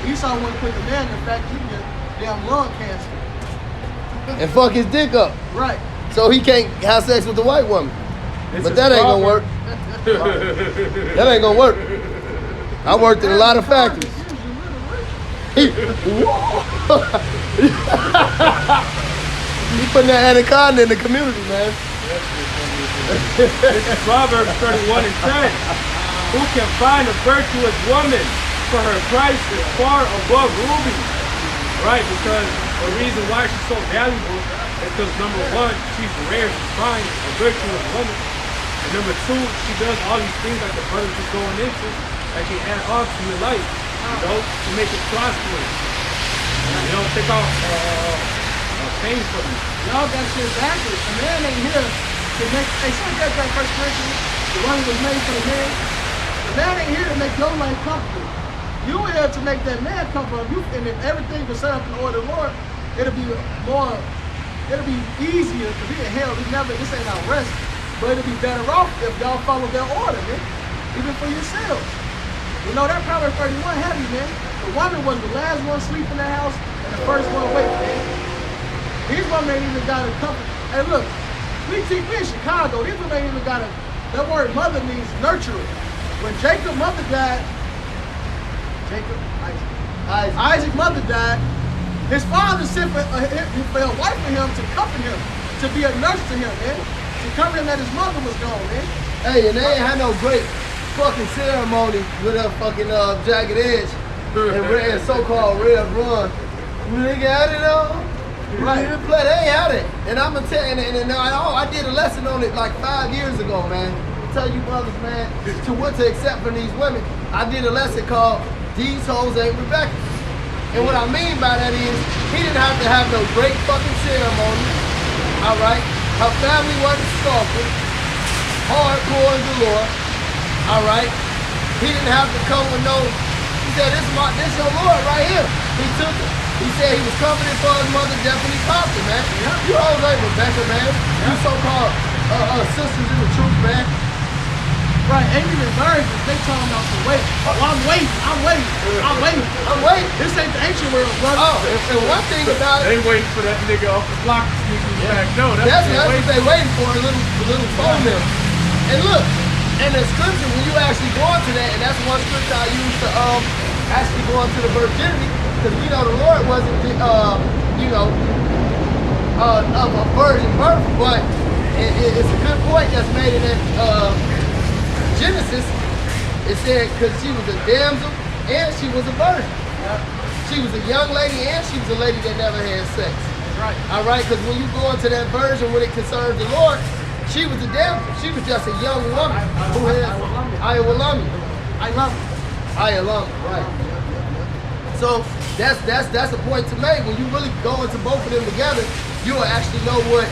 Esau wouldn't quit the man. In fact, he get damn lung cancer. And fuck his dick up. Right. So he can't have sex with the white woman. But that ain't gonna work. That ain't gonna work. I worked in a lot of factories. He putting that anaconda in the community, man. This is Proverbs 31 and 10. Who can find a virtuous woman? For her price is far above rubies. Right? Because the reason why she's so valuable is because number 1, she's rare, she's fine, a virtuous woman. And number 2, she does all these things that the brothers is going into that can add on to your life. You know, to make it prosperous. You know, take off pain from you. Y'all got shit backwards. A man ain't here to make. Hey, somebody got that First Corinthians. The one that was made for the man. The man ain't here to make your life comfortable. You here to make that man comfortable. And if everything was set up in order, Lord, it'll be easier to be in hell. This ain't our rest. But it'll be better off if y'all follow their order, man. Even for yourselves. You know, that Proverbs 31 heavy, man. The woman was the last one sleep in the house and the first one awake, man. These women ain't even got a comfort. Hey, look, we in Chicago. These women ain't even got a. That word mother means nurturer. When Jacob's mother died, Isaac's mother died, his father sent for a wife for him to comfort him, to be a nurse to him, man. To cover him that his mother was gone, man. Hey, and they ain't had no great fucking ceremony with a fucking jagged edge and so-called red run. They got it all. Right. Play, they ain't had it. And I'm gonna tell you, and I did a lesson on it like 5 years ago, man. Tell you brothers, man, to what to accept from these women. I did a lesson called These Hoes Ain't Rebecca. And what I mean by that is, he didn't have to have no great fucking ceremony, all right? Her family wasn't scoffing, hardcore as the Lord, all right? He didn't have to come with no, he said, this your Lord right here. He took it. He said he was comforted for his mother, definitely Compton, man. Yeah. You hoes ain't Rebecca, man. Yeah. You so-called sisters in the truth, man. Right, ain't even virgins. They talking about some wait. Oh, I'm waiting. This ain't the ancient world, brother. Oh, and one thing about it, They waiting for that nigga off the block to sneak in the back. No, that's what they waiting for, a little phone mill. And look, in the scripture, when you actually go into that, and that's one scripture I use to actually go into the virginity, because we know the Lord wasn't of a virgin birth, but it's a good point that's made in that Genesis. It said because she was a damsel and she was a virgin. She was a young lady and she was a lady that never had sex. Right. All right, because when you go into that version when it concerns the Lord, she was a damsel. She was just a young woman who had Ayawalami. Right. So that's a point to make. When you really go into both of them together, you'll actually know what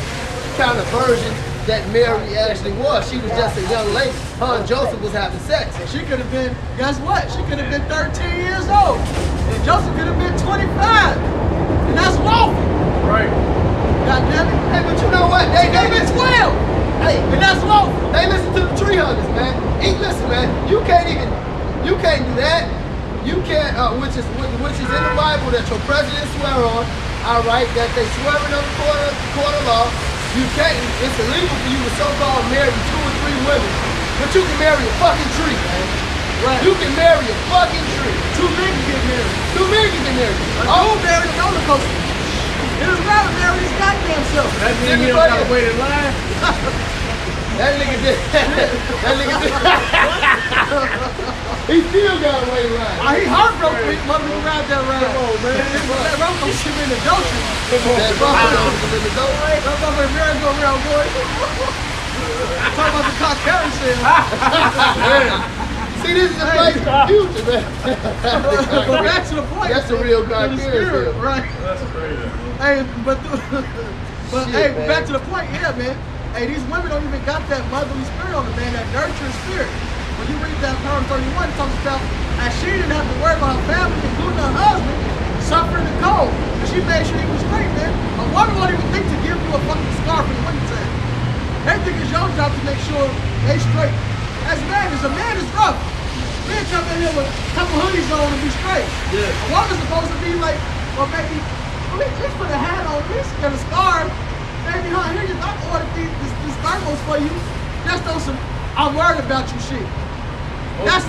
kind of version that Mary actually was. She was just a young lady. Her and Joseph was having sex. And she could have been, guess what? She could have been 13 years old. And Joseph could have been 25. And that's lawful. Right. God damn it. Hey, but you know what? They gave it 12. Hey, And that's lawful. they listen to the tree huggers, man. Listen, man. You can't do that. You can't, which is in the Bible that your president swear on. All right, that they swearing on the court of law. You can't. It's illegal for you to so-called marry 2 or 3 women, but you can marry a fucking tree, man. Right. You can marry a fucking tree. 2 men can get married. 2 men can get married. Oh, married a roller coaster. It doesn't matter, marry his goddamn mean he don't gotta wait in line? That nigga did. That nigga did. He still got to wait in line. He heartbroken when motherfucker grabbed that ride. Come on, man. That rope don't shit in the dope. That buffalo was in the dope. That motherfucker merry-go-round, boy. Talk about the cock carousel. See, this is a place for the future, man. But back to the point. That's a real to cock the spirit, carousel. right? That's crazy. Hey, but Shit, hey, man. back to the point, yeah, man. Hey, these women don't even got that motherly spirit on the man, that nurturing spirit. When you read that Proverbs 31, it talks about as she didn't have to worry about her family, including her husband, suffering the cold. And she made sure he was straight, man. A woman won't even think to give you a fucking scarf in the wintertime. They think it's your job to make sure they straight. As a man is rough. Men come in here with a couple hoodies on and be straight. Yeah. A woman's supposed to be like, well, maybe, at least put a hat on, at least get a scarf. Maybe, here you I ordered these thermos for you. Just on some, I'm worried about you shit. That's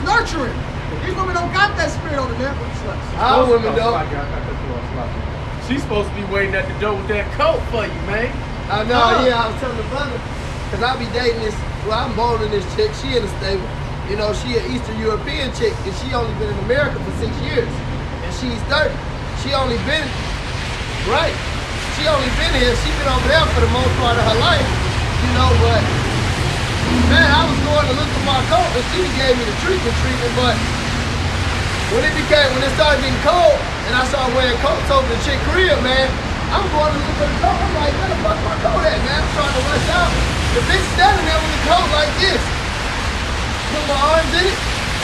nurturing. These women don't got that spirit on them, man. Our women don't. She's supposed to be waiting at the door with that coat for you, man. I know, yeah, I was telling the brother, because I be dating this, well, I'm bolding this chick, she in the stable. You know, she an Eastern European chick, and she only been in America for 6 years. And she's 30. She only been, right, she only been here, she been over there for the most part of her life, you know, but, man, I was going to look at my coat, and she gave me the treatment, but when it started getting cold, and I started wearing coats over the chick crib, man, I'm going to look for the coat. I'm like, where the fuck my coat at, man? I'm trying to rush out. The bitch standing there with the coat like this. Put my arms in it.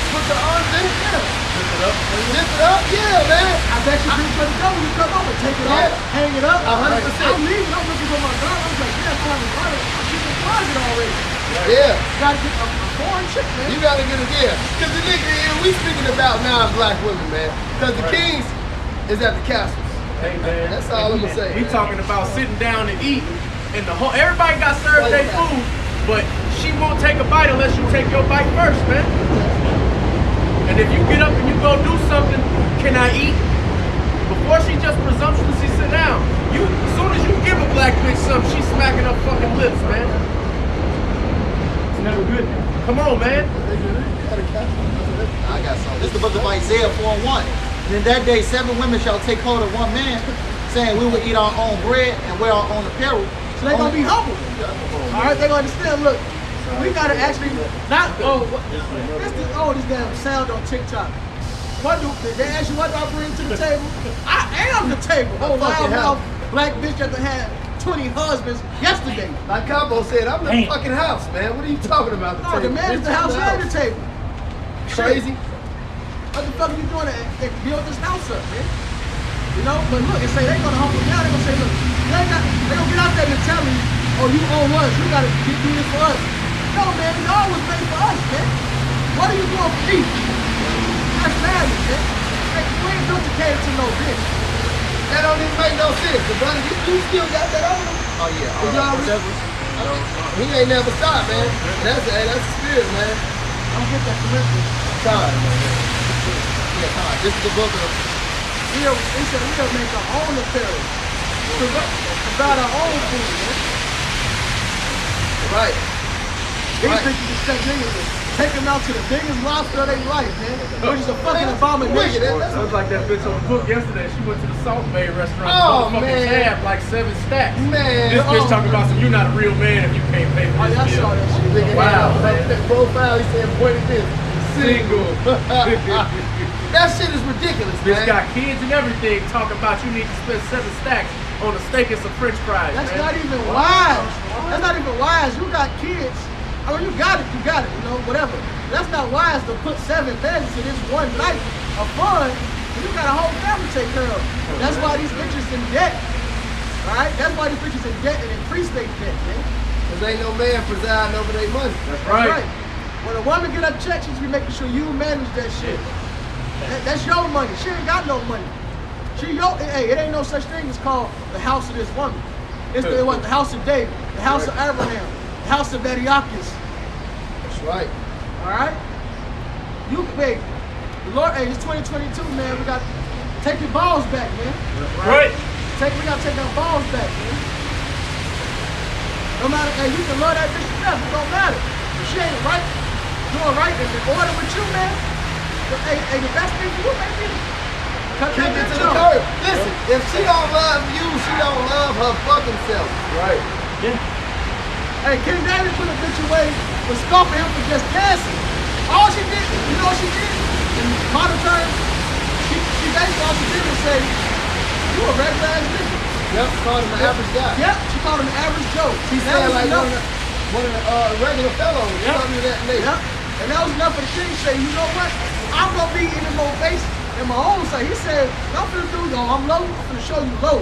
Put the arms in it, yeah. Lift it up. Lift it up, yeah, man. I bet you do for the go when you come over. Take it off, hang it up. 100%. I'm leaving, I'm looking for my girl. I was like, yeah, I'm having water. She's in the closet already. Yeah. Gotta get a foreign chick, man. You gotta get it there. Because the nigga here, we speaking about non-black women, man. Because the kings is at the castles. Hey, man. That's all I'm gonna say. We talking about sitting down and eat, and the whole everybody got served their food, but she won't take a bite unless you take your bite first, man. And if you get up and you go do something, can I eat? Before she just presumptuously sit down, as soon as you give a black bitch something, she's smacking her fucking lips, man. It's never good. Come on, man. I got something. This is the book of Isaiah 4:1. And in that day, 7 women shall take hold of one man, saying, we will eat our own bread and wear our own apparel. So they gonna be humble. All right, they gonna understand. Look, we gotta actually not. This damn sound on TikTok. They ask you what do I bring to the table? I am the table. Oh, loud mouth black bitch that had 20 husbands yesterday. Like Combo said, I'm in the fucking house, man. What are you talking about? No, the man is the house and the table. Crazy. What the fuck are you doing to build this house up, man? You know, but look, and say they're gonna humble down. They're gonna say, look, they gonna get out that mentality. Oh, you own us. You gotta do this for us. No, man, it all was made for us, man. What are you doing for me? That's madness, man. Hey, you ain't built to cater to no bitch. That don't even make no sense. The brother, you still got that on him? Oh, yeah. He ain't never stopped, man. That's the spirit, man. I don't get that commitment. Time, man. Yeah, come on. This is the book of They said we'll make our own apparel. Provide our own food, man. Right. These bitches just take niggas, take them out to the biggest lobster of their life, man. Which is a fucking abomination. Sounds like that bitch on the book yesterday. She went to the Salt Bay restaurant. Oh, fucking man. tab like 7 stacks. Man. This bitch talking about some. You're not a real man if you can't pay for Oh, this yeah, I meal. saw that shit. Wow, man. That profile, he said, point at this. Single. That shit is ridiculous, Bitch man. got kids and everything talking about you need to spend 7 stacks on a steak and some french fries, That's man. not even wise. That's not even wise. You got kids. I mean, you got it, you know, whatever. That's not wise to put 7 families in this one night of fun. You got a whole family to take care of. That's why these bitches in debt. All right? That's why these bitches in debt and increase their debt, man. Because ain't no man presiding over their money. That's right. When a woman get a check, she's be making sure you manage that shit. That's your money. She ain't got no money. Hey, it ain't no such thing as called the house of this woman. It's the house of David, the house of Abraham, the house of Antiochus. That's right. All right? Hey, the Lord, hey, it's 2022, man. We got to take your balls back, man. Right. We got to take our balls back, man. No matter, hey, you can love that bitch to death, it don't matter. If she ain't right, doing right in order with you, man, hey, the best thing for you, man, is cut Kick that it to bitch the off. curb. Listen, if she don't love you, she don't love her fucking self. Right. Yeah. Hey, King David put a bitch away for scoffing him for just dancing. All she did, you know what she did? In modern terms, she basically all she did was say, you a regular ass nigga. Yep, called him an average guy. Yep, she called him an average Joe. She That said was like enough. one of the regular fellows. You Yep. told me that later. Yep. And that was enough for the king to say, you know what? I'm gonna be in the more base in my own side. He said, I'm finna do though, I'm low, I'm finna show you low.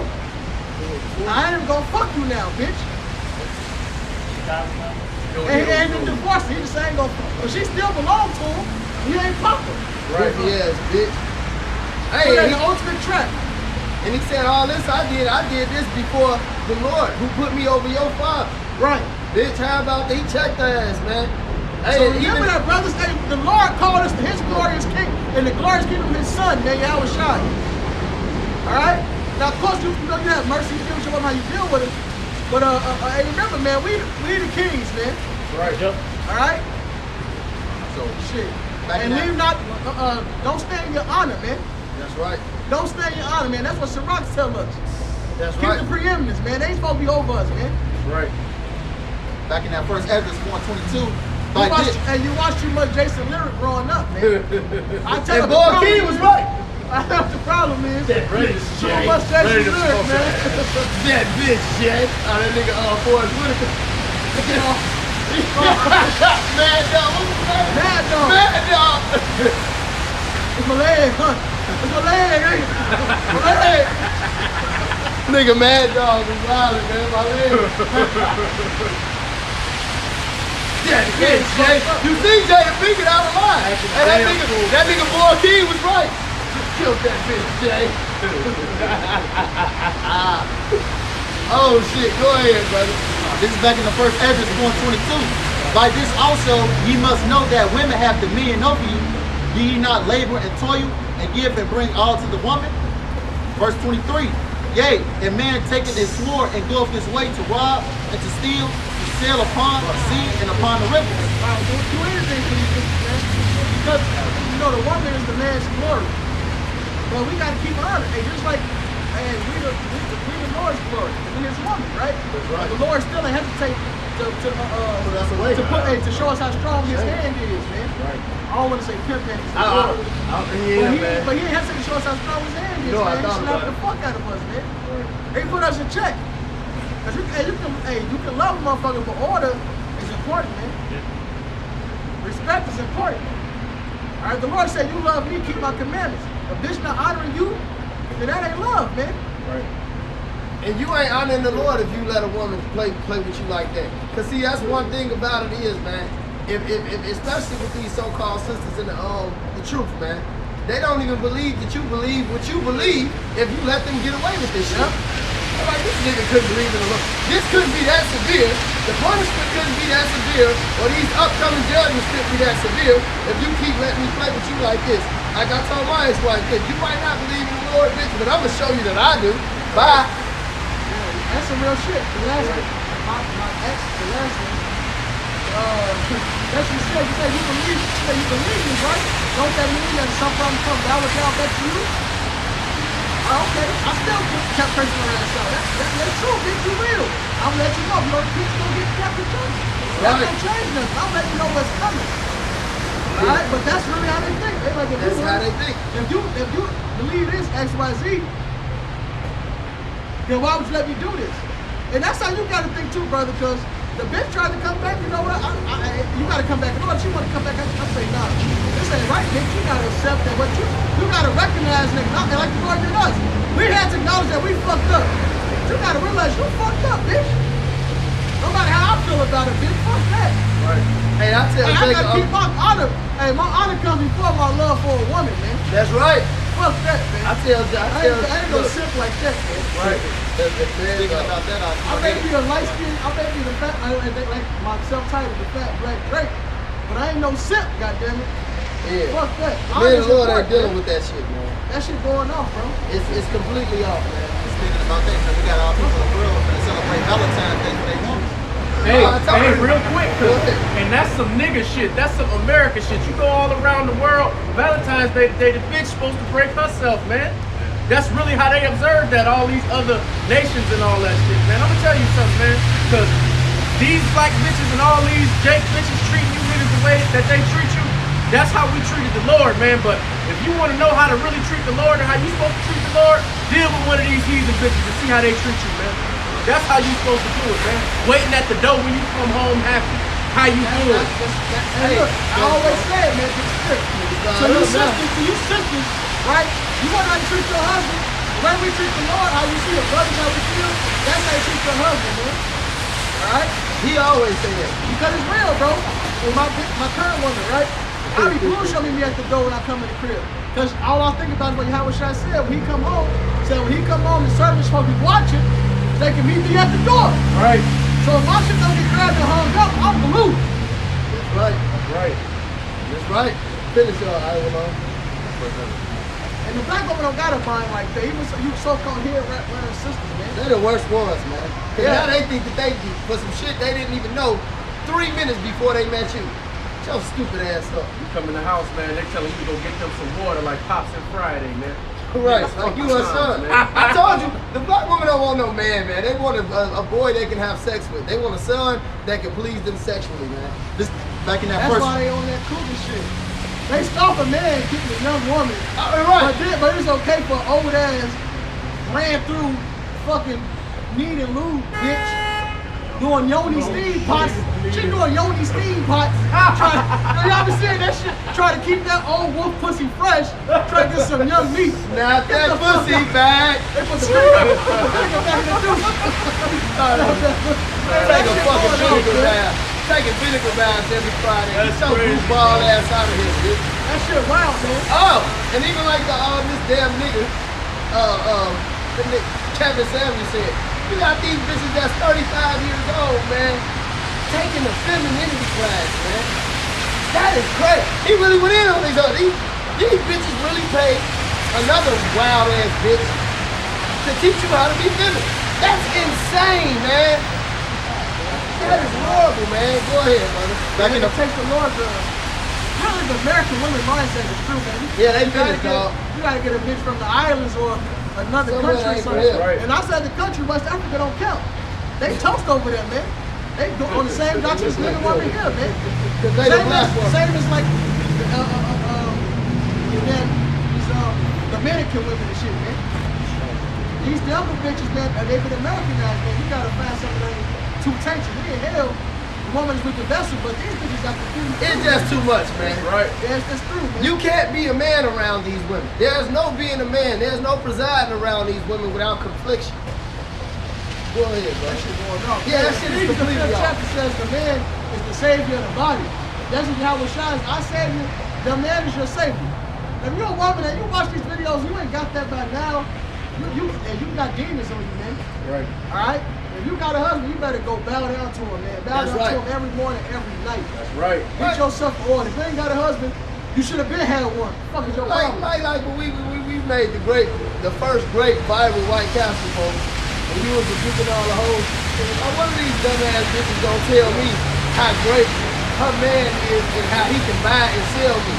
I ain't even gonna fuck you now, bitch. And the divorce, he just ain't gonna fuck. But she still belong to him. He ain't Papa. Right. Goofy ass bitch. Put Hey, that in he- the ultimate trap. and he said all this I did this before the Lord who put me over your father. Right. Bitch, how about that? He checked her ass, man. Hey, So even- remember that, brothers. Hey, the Lord called us to His glorious King and the glorious kingdom of His Son, man, Yahweh Shai. All right. Now, of course, you know you have mercy. You deal with how you deal with it. But hey, remember, man, we the kings, man. Right. Yep. All right. So Shit. Back And in leave not. Don't stay in your honor, man. That's right. Don't stay in your honor, man. That's what Sirach tell us. That's Keep right. the preeminence, man. They ain't supposed to be over us, man. Right. back in that first Ezra 122, You like watched, this. and you watched too much Jason Lyric growing up, man. I tell And you, Boy King was right. The problem is Ready to too Jay. much Jason Ready to Lyric, smoke man. That bitch, Jay. Oh, that nigga, Forrest Whitaker. Mad Dog. What's his name? Mad Dog. Mad Dog. It's my leg, huh? It's my leg, nigga. My leg. Nigga, Mad Dog is violent, man. My leg. Yeah, Jay. You see, Jay, the figured out a lie. And that nigga Boy King was right. Killed that bitch, Jay. Oh shit, go ahead, brother. This is back in the first Ezra 122. By this also ye must know that women have dominion over you. Do ye not labor and toil and give and bring all to the woman? Verse 23. Yea, and man taketh his sword and goeth his way to rob and to steal, to sail upon the sea and upon the rivers. Do anything for these bitches, man. Because, you know, the woman is the man's glory. But we got to keep her honor. Hey, just like, hey, we the Lord's glory. We His woman, right? right. The Lord still ain't hesitate to show us how strong His hand is, man. Right. I don't want to say pimp hand. Man. But he ain't hesitate to show us how strong His hand is, No, I man. He thought slapped about the fuck out of us, man. He put us in check. Cause you can love a motherfucker, but order is important, man. Respect is important. All right, the Lord said, "You love me, keep my commandments." A bitch not honoring you, then that ain't love, man. Right. And you ain't honoring the Lord if you let a woman play with you like that. Cause see, that's one thing about it is, man. If especially with these so-called sisters in the truth, man, they don't even believe that you believe what you believe if you let them get away with this shit. I'm like, this nigga couldn't believe in the Lord. This couldn't be that severe. The punishment couldn't be that severe, or these upcoming judgments couldn't be that severe if you keep letting me play with you like this. Like I told my ex-wife, you might not believe in the Lord, bitch, but I'm gonna show you that I do. Bye. That's some real shit. The last one, my ex, the last one, that's what you said you believe me, right? Don't that mean that something comes down with y'all back to you? Okay, I still kept cursing her ass out. That's true, bitch, you will. I'm gonna let you know, you know, bitch gonna get kept in church. That's gonna change nothing. I'll let you know what's coming. Alright, but that's really how they think. They like, That's how they think. If you believe this X, Y, Z, then why would you let me do this? And that's how you gotta think too, brother, because the bitch tried to come back, you know what? You gotta come back. You know what? She wanna come back. I say, nah, this ain't right, bitch. You gotta accept that what you gotta recognize, nigga. And like the Lord did us. We had to acknowledge that we fucked up. You gotta realize you fucked up, bitch. No matter how I feel about it, bitch, fuck that. Right. Hey, I tell Hey, I Jacob, gotta keep my honor. Hey, my honor comes before my love for a woman, man. that's right. Fuck that, man. I ain't no look, shit like that, man. Right. Speaking about that, I may be a light skin, I may be the fat, like my self-titled, the fat black Drake, but I ain't no simp, goddammit. Yeah. Fuck that. Me and Honor's the Lord ain't important, dealing man. with that shit, man. That shit going off, bro. It's completely off, man. Speaking about that, we got our people in the world that celebrate Valentine's Day for their woman. Hey, real quick, Go ahead. and that's some nigga shit. That's some America shit. You go all around the world, Valentine's Day, the bitch supposed to break herself, man. That's really how they observe that, all these other nations and all that shit, man. I'm gonna tell you something, man. Because these black bitches and all these Jake bitches treat you niggas the way that they treat you, that's how we treated the Lord, man. But if you want to know how to really treat the Lord and how you supposed to treat the Lord, deal with one of these heathen bitches and see how they treat you, man. That's how you supposed to do it, man. Waiting at the door when you come home happy. How you doing? Hey, look, I always say it, man. So you sisters, right? You want how you treat your husband. The way we treat the Lord, how you see your brothers, how we feel, that's how you treat your husband, man. Alright? He always say that. Because it's real, bro. With my current woman, right? I be bullshitting me at the door when I come in the crib. Because all I think about is what Yahweh Shai said when he come home. Said when he come home, the servants supposed to be watching. They can meet me at the door. Right. So if my shit don't get grabbed and hung up, I'm blue. That's right. Right. That's right. Finish your Iwan. And the black woman don't got a mind like that. Even so, you so-called hair wearing sisters, man. They're the worst ones, man. Cause Yeah. now they think that they for some shit they didn't even know 3 minutes before they met you. Shut your stupid ass up. You come in the house, man, they telling you to go get them some water like Pops and Friday, man. Right, like you a son. I told you, the black woman don't want no man, man. They want a boy they can have sex with. They want a son that can please them sexually, man. This back in that That's first. why they on that cougar shit. They stop a man getting a young woman. Right. But it's okay for an old ass ran through fucking need and lube bitch doing yoni steam pots. She doing yoni steam pots. Y'all been seeing that shit? Try to keep that old wolf pussy fresh. Try to get some young meat. Not Get that the fuck pussy out. back. They put the vinegar back in the douche. Take a fucking vinegar bath. Taking vinegar baths every Friday. Get your goofball ass out of here, bitch. That shit wild, man. Oh, and even like this damn nigga, Kevin Samuel said, you got these bitches that's 35 years old, man, taking a femininity class, man. That is great. He really went in on these other. These bitches really paid another wild ass bitch to teach you how to be feminine. That's insane, man. That is horrible, man. Go ahead, brother. Back in the take the Lord, really the American women mindset is true, man. Yeah, they You gotta finished, dog. You gotta get a bitch from the islands or another Somewhere country or ain't something. real. Right. And outside the country, West Africa don't count. They toast over there, man. They go on the same doctrine as nigga over here, man. Because they the black woman. Same as like these Dominican women and shit, man. These younger bitches, man, they been Americanized, man. You gotta find something that ain't too tainted. We in hell, the woman is with the vessel, but these bitches got the food. It's just too much, man. Right. Yeah, it's true, man. You can't be a man around these women. There's no being a man. There's no presiding around these women without confliction. Go ahead, bro. That shit going on. Yeah, that shit is The completely fifth off. chapter says the man is the savior of the body. That's what Yahweh shines. I said the man is your savior. If you're a woman and you watch these videos, you ain't got that by now. You got demons on you, man. Right. Alright? If you got a husband, you better go bow down to him, man. Bow That's down right. to him every morning, every night. That's right. Get yourself in order. If you ain't got a husband, you should have been had one. Fuck is your problem? Like when we made the first great Bible White Castle folks, and you was rebuking all the hoes. One of these dumbass bitches gonna tell me how great her man is and how he can buy and sell me.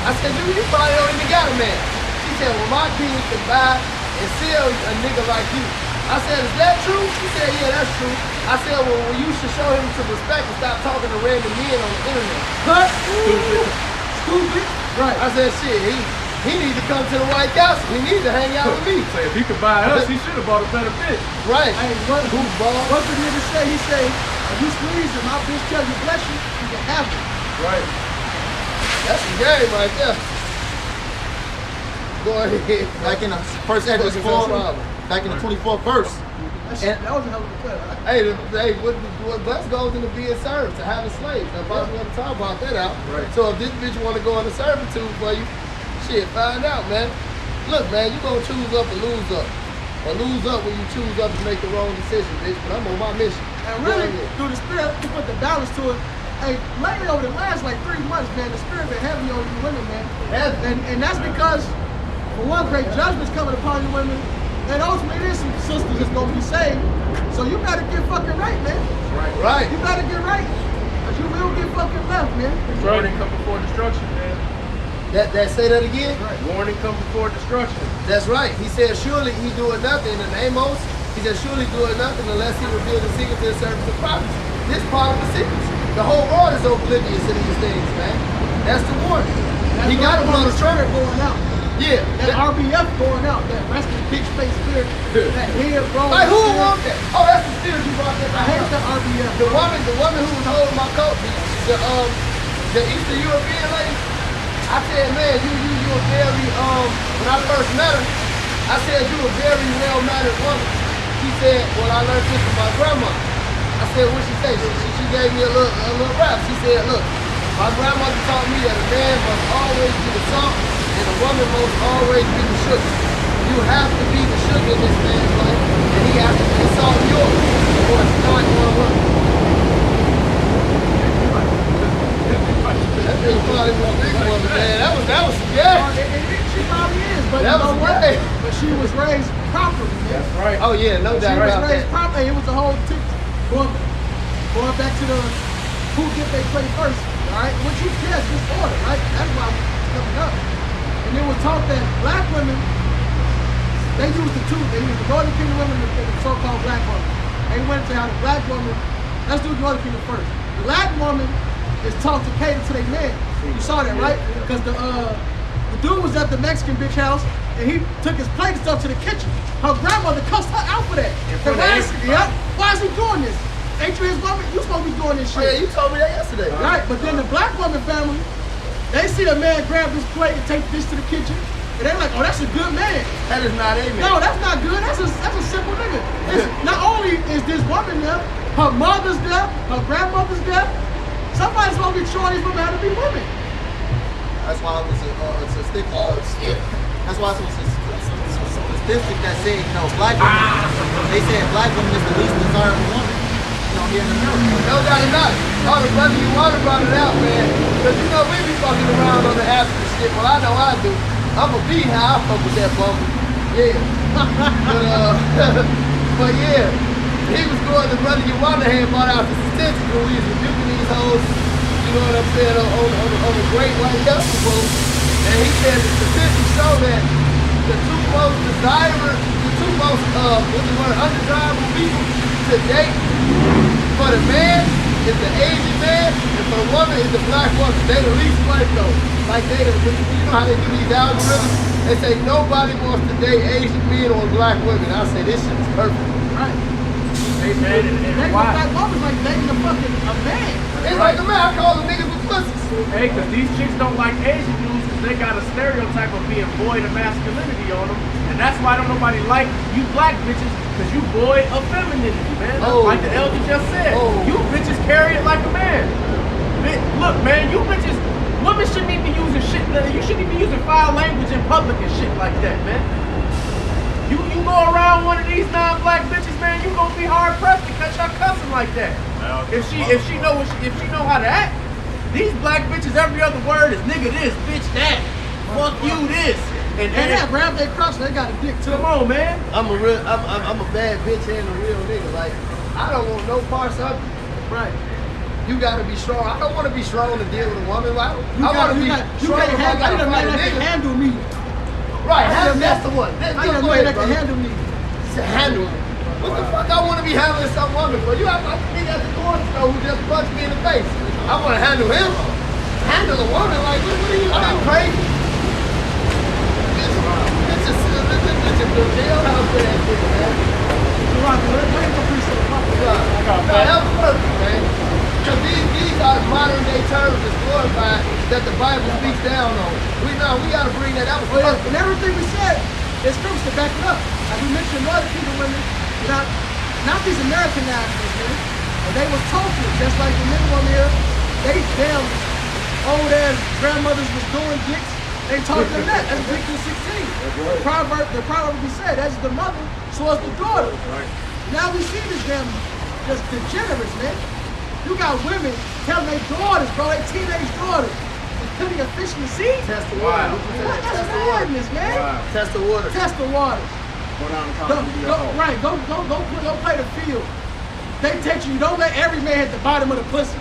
I said, dude, you probably don't even got a man. She said, well, my king can buy and sell a nigga like you. I said, is that true? She said, yeah, that's true. I said, well, you should show him some respect and stop talking to random men on the internet. Huh? Stupid. Right. I said, shit, he needs to come to the White Castle. He needs to hang out with me. Say if he could buy us, he should have bought a better bitch. Right. Hey, what Goofball. the nigga say? He say, if you squeeze and my bitch tell you bless you, you can have it. Right. That's the game right there. Go ahead. Back in the first Exodus Fucking no 4, problem. back in the 24th verse. That was a hell of a cut. Huh? Hey, what bless goes into being served, to having slaves. Now, Boss want to talk about that out. Right. So if this bitch want to go into servitude for you, shit, find out, man. Look, man, you gonna choose up or lose up. Or lose up when you choose up to make the wrong decision, bitch. But I'm on my mission. And Go really, ahead. through the spirit, to put the balance to it. Hey, lately over the last like 3 months, man, the spirit been heavy on you women, man. And that's because, for one, great judgment's coming upon you women. And ultimately, there's some sisters that's gonna be saved. So you gotta get fucking right, man. Right. You gotta get right. Cause you will get fucking left, man. Warning come before destruction, man. That say that again? Warning come before destruction. That's right. He said, surely he doeth nothing in Amos. He said, surely doeth nothing unless he reveals the secret to the servants of prophets. This part of the secrets. The whole world is oblivious to these things, man. That's the warning. That's He got him on the spirit track. going out. Yeah. That RBF going out. That resting bitch face spirit. That head roll. Like who would want that? Oh, that's the spirit you brought that I hate back that up. RBF. The woman who was holding my coat, the Eastern European lady. I said, man, you a very when I first met her, I said you a very well-mannered woman. She said, well, I learned this from my grandma. I said, what she say? She gave me a little rap. She said, look, my grandmother taught me that a man must always be the salt and a woman must always be the sugar. You have to be the sugar in this man's life, and he has to be the salt in yours, or it's not going to work. That bitch probably was a big woman, man. That was scary. She probably is, but That you know was what? great. But she was raised properly, man. That's right. Oh yeah, no She doubt was about raised that. properly. It was a whole going back to the who get they play first, all right? What you guess this order, right? That's why it's coming up. And it was taught that black women, they used the two. They used the Northern Kingdom women and the so-called black woman. They went to how the black woman. Let's do the Northern Kingdom first. The black woman is taught to cater to their man. You saw that, right? Because the dude was at the Mexican bitch house and he took his plate and stuff to the kitchen. Her grandmother cussed her out for that. Why is he doing this? Ain't you his woman? You supposed to be doing this Oh, yeah, shit. you told me that yesterday. Right, but then the black woman family, they see the man grab his plate and take this to the kitchen, and they're like, oh, that's a good man. That is not a man. No, that's not good. That's a simple nigga. Not only is this woman there, her mother's there, her grandmother's there. Somebody's supposed to be showing these women how to be women. That's why it was a statistic. That's why it was a statistic that said, you know, black women. They said black women is the least desirable woman, you know, here in America. No doubt about it. Oh, the brother you want to brought it out, man. Because you know we be fucking around on the apps and shit. Well, I know I do. I'm a beehive. I fuck with that bummer. Yeah. but yeah, he was going. The brother you want to have brought out the statistics when we was rebuking these hoes. You know what I'm saying, on the great white gospel boat. And he said the statistics show that the two most undesirable people to date for the man is the Asian man, and for the woman is the black woman. They the least white though. Like you know how they do these algorithms? They say nobody wants to date Asian men or black women. I say this shit is perfect. Right. Hey, man, Dating a black woman's like dating a man. It's like the man, I call them niggas with pussies. Hey, because these chicks don't like Asian dudes because they got a stereotype of being void of masculinity on them. And that's why don't nobody like you black bitches because you void of femininity, man. Oh. Like the elder just said. Oh. You bitches carry it like a man. Look, man, you bitches, women shouldn't even be using shit. You shouldn't even be using foul language in public and shit like that, man. You go around one of these non-black bitches, man, you gonna be hard pressed to catch her cussing like that. If she know how to act. These black bitches, every other word is nigga this, bitch that, fuck you this, And they grab their crotch, they got a dick too. come on, man. I'm a bad bitch and a real nigga. Like I don't want no parts of it. Right. You gotta be strong. I don't want to be strong to deal with a woman. I want to be You strong can't if I handle. gotta I need a fight man a that can nigga. handle me. Right, I need a that's man- the one. I need a Go man ahead, that can brother. handle me. To handle me. What the fuck I want to be handling some woman for? You have like the nigga at the corner store who just punched me in the face. I want to handle him. Handle a woman like what are you crazy? It's just the jailhouse for that shit, man. That was perfect, man. Because these are modern day terms that's glorified that the Bible speaks down on. We gotta bring that out. Oh, yeah. And everything we said, there's scriptures to back it up. Like we mentioned, Northern Kingdom women, not these American nationals, man. And they was totally just like the nigga on here. They damn old ass grandmothers was doing dicks. They taught them that. That's Ezekiel 16. The proverb we said, that's the mother, so is the daughter. Now we see this damn just degenerates, man. You got women telling their daughters, bro, their teenage daughters, putting a fish in the sea. Test the water. What? That's madness, man. Test the water. Test the water. Go down to college and be a hoe. Right, go play the field. They teach you, don't let every man hit the bottom of the pussy.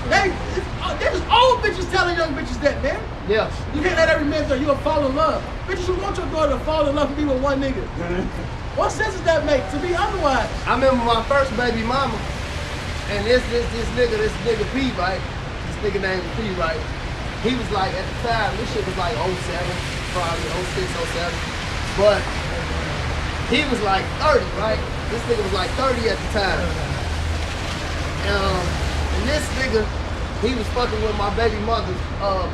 There's old bitches telling young bitches that, man. Yes. You can't let every man tell you will fall in love. Bitches, you want your daughter to fall in love and be with one nigga. What sense does that make to be otherwise? I remember my first baby mama, and this nigga P, right? This nigga named P, right? He was like, at the time, this shit was like 07, probably 06, 07. But he was like 30, right? This nigga was like 30 at the time. And this nigga, he was fucking with my baby mother's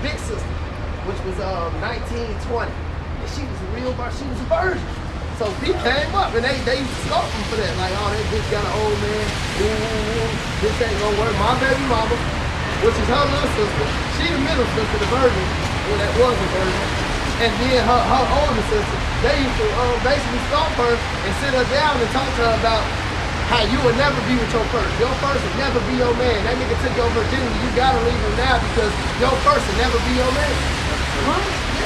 big sister, which was 19, 20. And she was she was a virgin. So he came up and they used to scope him for that. Like, oh, that bitch got an old man. This ain't gonna work. My baby mama, which is her little sister, she the middle sister, the virgin, well, that was a virgin. And then her older sister, they used to basically stalk her and sit her down and talk to her about how you would never be with your first. Your first would never be your man. That nigga took your virginity. You gotta leave him now because your first would never be your man.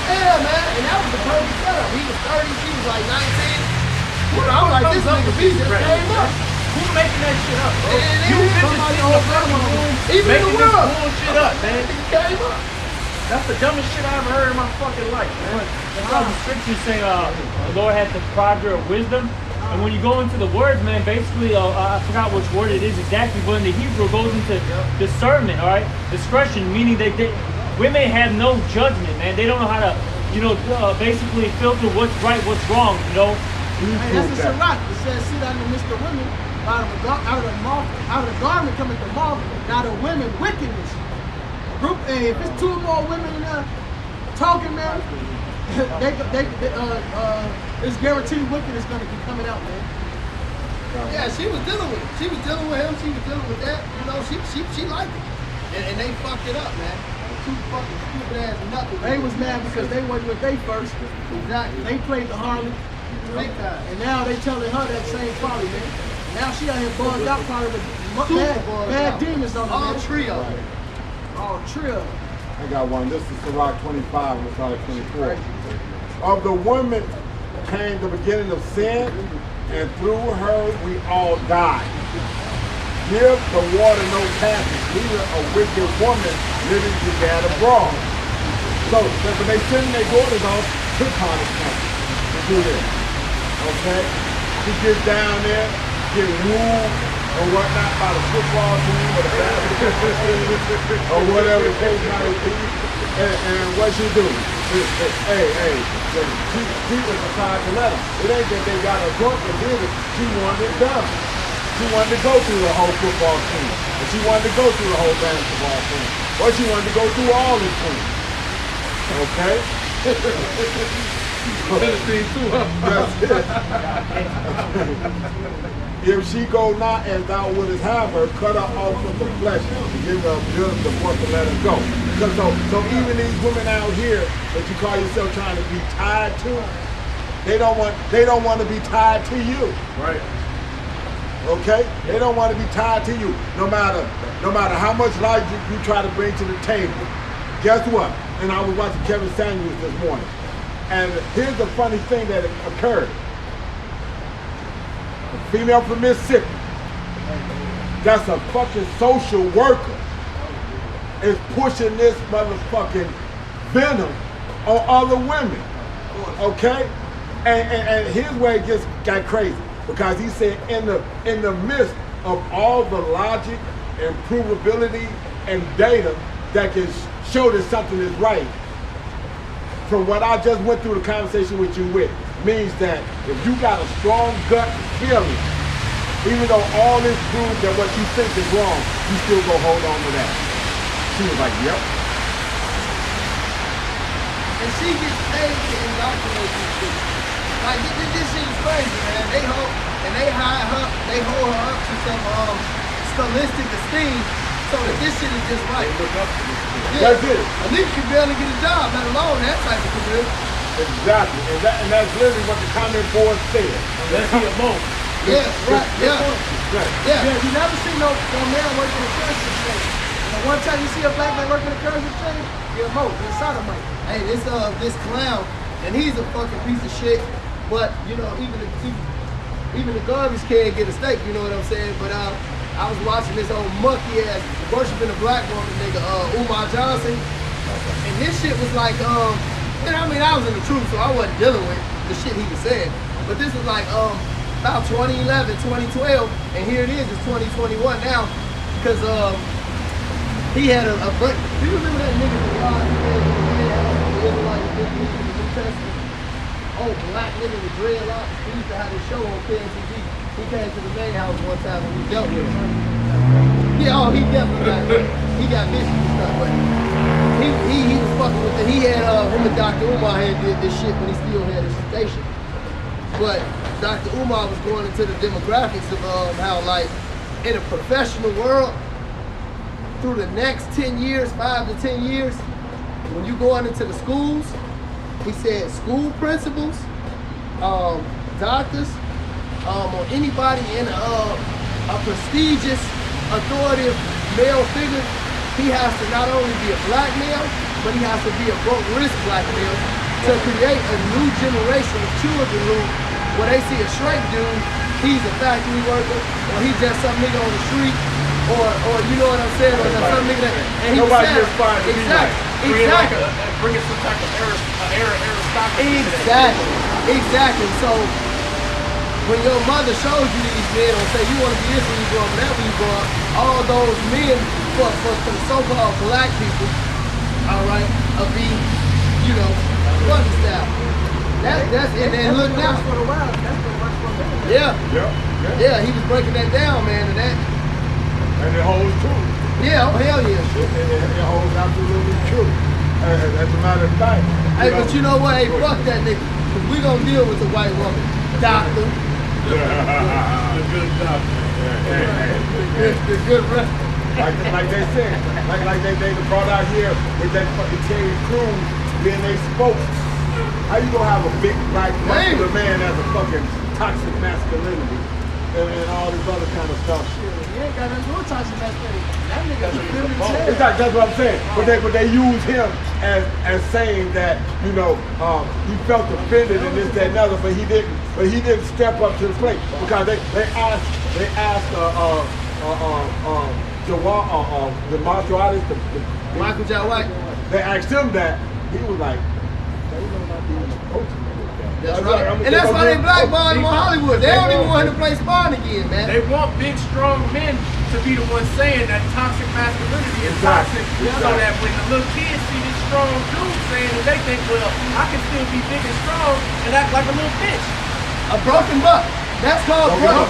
Yeah, man. And that was the perfect setup. He was 30, she was like 19. Well, I'm like, this nigga B just came up. Who's making that shit up, bro? You bitches in the front room Even making the this world. bullshit up, man. He came up. That's the dumbest shit I ever heard in my fucking life, man. That's how the scriptures say the Lord has deprived her of wisdom. And when you go into the words, man, basically, I forgot which word it is exactly, but in the Hebrew it goes into discernment, all right? Discretion, meaning that women have no judgment, man. They don't know how to, basically filter what's right, what's wrong, Hey, that's the Sirach. It says, sit down and Mr. Women, out of the garment cometh the moth, out of women wickedness. Group, hey, if it's two or more women in there talking, man, it's guaranteed wickedness gonna be coming out, man. Yeah, she was dealing with it. She was dealing with him. She was dealing with that. She liked it, and they fucked it up, man. Two fucking stupid ass nothing. They was mad because they wasn't with they first. Exactly. They played the harlot. Big time. And now they telling her that same folly, man. Now she out here bugged out probably with Super bugged bad out. demons on her. All man. trio. All trio. I got one. This is Sirach 25 and Sirach 24. Of the woman came the beginning of sin, and through her we all died. Give the water no passage, neither a wicked woman living together abroad. So when they send their daughters off to college campus to do this, okay? She gets down there, get wooed or whatnot by the football team or the basketball team or whatever the case might be. And what she do? People decide to let her. It ain't that they got a drunk and did it. She wanted it done. She wanted to go through the whole football team. And she wanted to go through the whole basketball team. Or she wanted to go through all the teams. Okay? If she go not as thou wouldest have her, cut her off from the flesh and give her a bill of divorce and let her go. Because so even these women out here that you call yourself trying to be tied to, they don't want to be tied to you. Right. Okay? They don't want to be tied to you. No matter how much life you try to bring to the table. Guess what? And I was watching Kevin Samuels this morning. And here's the funny thing that occurred. A female from Mississippi, that's a fucking social worker, is pushing this motherfucking venom on other women. Okay? And here's where it got crazy. Because he said in the midst of all the logic and provability and data that can show that something is right, from what I just went through the conversation with you with, means that if you got a strong gut feeling, even though all this proves that what you think is wrong, you still go hold on to that. She was like, yep. And she gets paid to indoctrinate these people. Like, this shit is crazy, man. They hold her up to some scholastic esteem so that this shit is just right. Look up to this shit. Yeah. That's it. At least you can barely get a job, let alone that type of career. Exactly. And that's literally what the comment board said. let's see a moment. Yeah, right, yeah. Right. Yeah. Yeah, you never see no man working a currency exchange. And the one time you see a black man working a currency exchange, you're a mo, you're a sodomite. Hey, this clown, and he's a fucking piece of shit. But you know, even the garbage can get a steak. You know what I'm saying? But I was watching this old monkey ass worshiping a black woman nigga, Umar Johnson, and this shit was like, and I mean, I was in the truth, so I wasn't dealing with the shit he was saying. But this was like about 2011, 2012, and here it is, it's 2021 now, because he had a bunch. Do you remember that nigga from God? The New Testament? Oh, black nigga with dreadlocks. He used to have a show on KNTV. He came to the main house one time and we dealt with him. Yeah, oh, he definitely got bitches and stuff, but he was fucking with it. He had him and Dr. Umar had did this shit when he still had his station. But Dr. Umar was going into the demographics of how, like, in a professional world, through the next 10 years, 5 to 10 years, when you going into the schools, he said school principals, doctors, or anybody in a prestigious, authoritative male figure, he has to not only be a black male, but he has to be a broke risk black male to create a new generation of children who, when they see a straight dude, he's a factory worker, or he's just some nigga on the street, or you know what I'm saying, or some nigga that, and he Nobody said, aspires to be like. exactly. Bringing some type of aristocracy. Exactly. So when your mother shows you these men or say you want to be this when you grow up, that when you grow up, all those men for the so-called black people, all right, will be, you know, funny style. That's and then look now. For the wild, that's what works for me. Yeah, he was breaking that down, man, and that. And it holds true. Yeah, oh hell yeah. It holds absolutely true. As a matter of fact. Hey, but you know what? Hey, fuck that nigga. Cause we gonna deal with the white woman. Doctor. The good doctor. The good rep. Like they said, like they brought out here with that fucking Terry Crews being they spoke. How you gonna have a big black muscular man as a fucking toxic masculinity and all this other kind of stuff? You ain't got nothing to do with toxic masculinity. That nigga's a feminine. That's what I'm saying. But they use him as saying that, you know, he felt offended and this, that, and other, but he didn't step up to the plate because they asked the martial artist, Michael J. White. they asked him that. He was like, they don't not be coaching. That's right. And that's why they blackball him on Hollywood. They don't even want him to play Spawn again, man. They want big, strong men to be the ones saying that toxic masculinity is toxic. So that when the little kids see this strong dude saying it, they think, well, I can still be big and strong and act like a little bitch. A broken buck. That's called buck